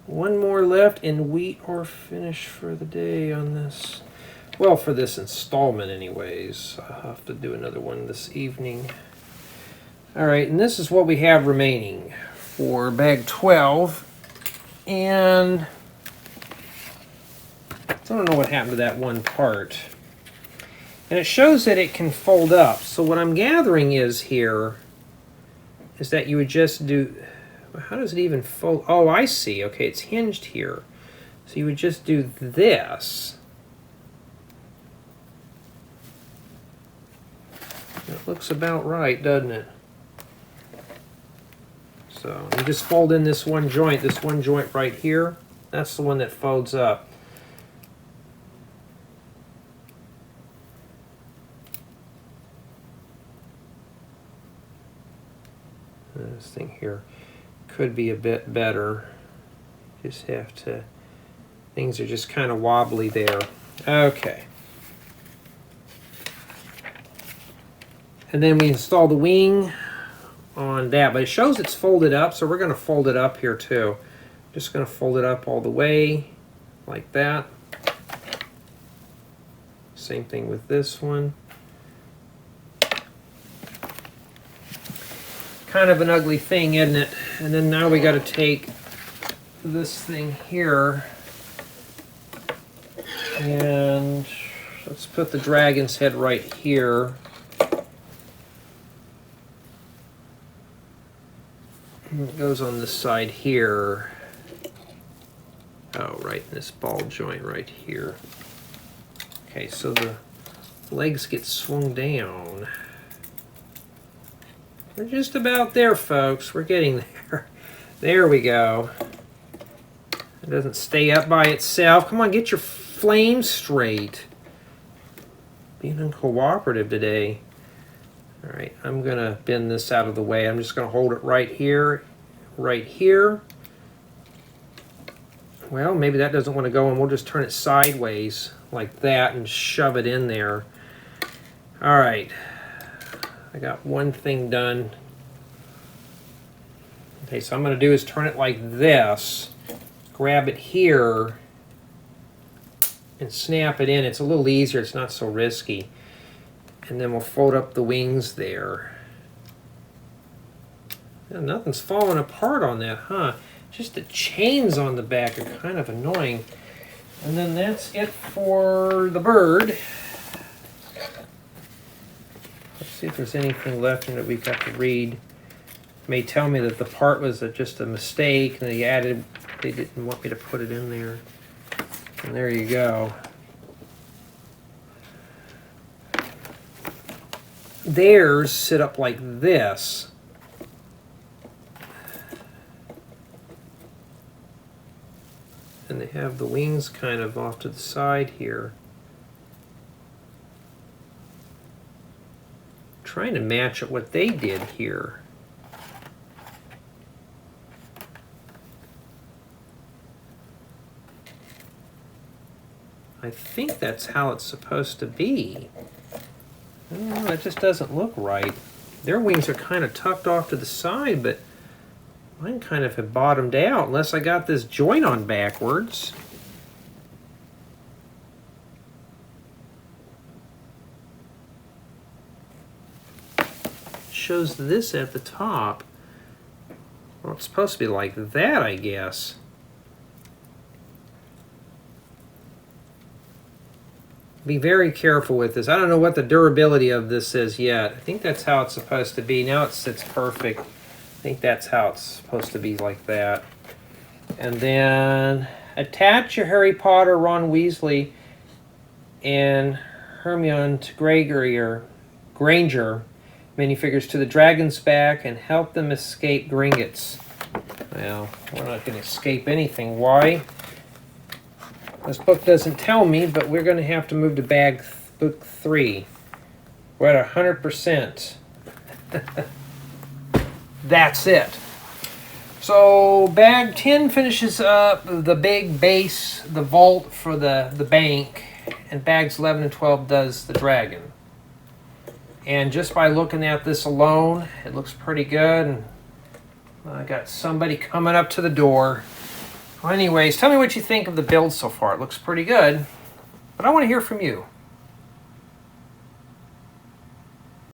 One more left, and we are finished for the day on this. Well, for this installment anyways. I'll have to do another one this evening. Alright, and this is what we have remaining for bag 12. And I don't know what happened to that one part. And it shows that it can fold up. So what I'm gathering is here is that you would just do, how does it even fold? Oh, I see. Okay, it's hinged here. So you would just do this. It looks about right, doesn't it? So you just fold in this one joint right here. That's the one that folds up. This thing here could be a bit better. Just have to, things are just kind of wobbly there. Okay. And then we install the wing on that, but it shows it's folded up, so we're going to fold it up here too. Just going to fold it up all the way like that. Same thing with this one. Kind of an ugly thing, isn't it? And then now we got to take this thing here and let's put the dragon's head right here. And it goes on this side here. Oh, right in this ball joint right here. Okay, so the legs get swung down. We're just about there, folks. We're getting there. There we go. It doesn't stay up by itself. Come on, get your flames straight. Being uncooperative today. All right, I'm going to bend this out of the way. I'm just going to hold it right here, right here. Well, maybe that doesn't want to go, and we'll just turn it sideways like that and shove it in there. All right. I got one thing done. Okay, so I'm going to do is turn it like this, grab it here, and snap it in. It's a little easier, it's not so risky. And then we'll fold up the wings there. Yeah, nothing's falling apart on that, huh? Just the chains on the back are kind of annoying. And then that's it for the bird. See if there's anything left in it we've got to read. It may tell me that the part was just a mistake and they didn't want me to put it in there. And there you go. Theirs sit up like this. And they have the wings kind of off to the side here. Trying to match what they did here. I think that's how it's supposed to be. I don't know, it just doesn't look right. Their wings are kind of tucked off to the side, but mine kind of have bottomed out unless I got this joint on backwards. Shows this at the top. Well, it's supposed to be like that, I guess. Be very careful with this. I don't know what the durability of this is yet. I think that's how it's supposed to be. Now it sits perfect. I think that's how it's supposed to be, like that. And then attach your Harry Potter, Ron Weasley, and Hermione Granger minifigures to the dragon's back and help them escape Gringotts. Well, we're not going to escape anything. Why? This book doesn't tell me, but we're going to have to move to book 3. We're at 100%. That's it. So bag 10 finishes up the big base, the vault for the bank, and bags 11 and 12 does the dragon. And just by looking at this alone, it looks pretty good. And I got somebody coming up to the door. Well, anyways, tell me what you think of the build so far. It looks pretty good, but I want to hear from you.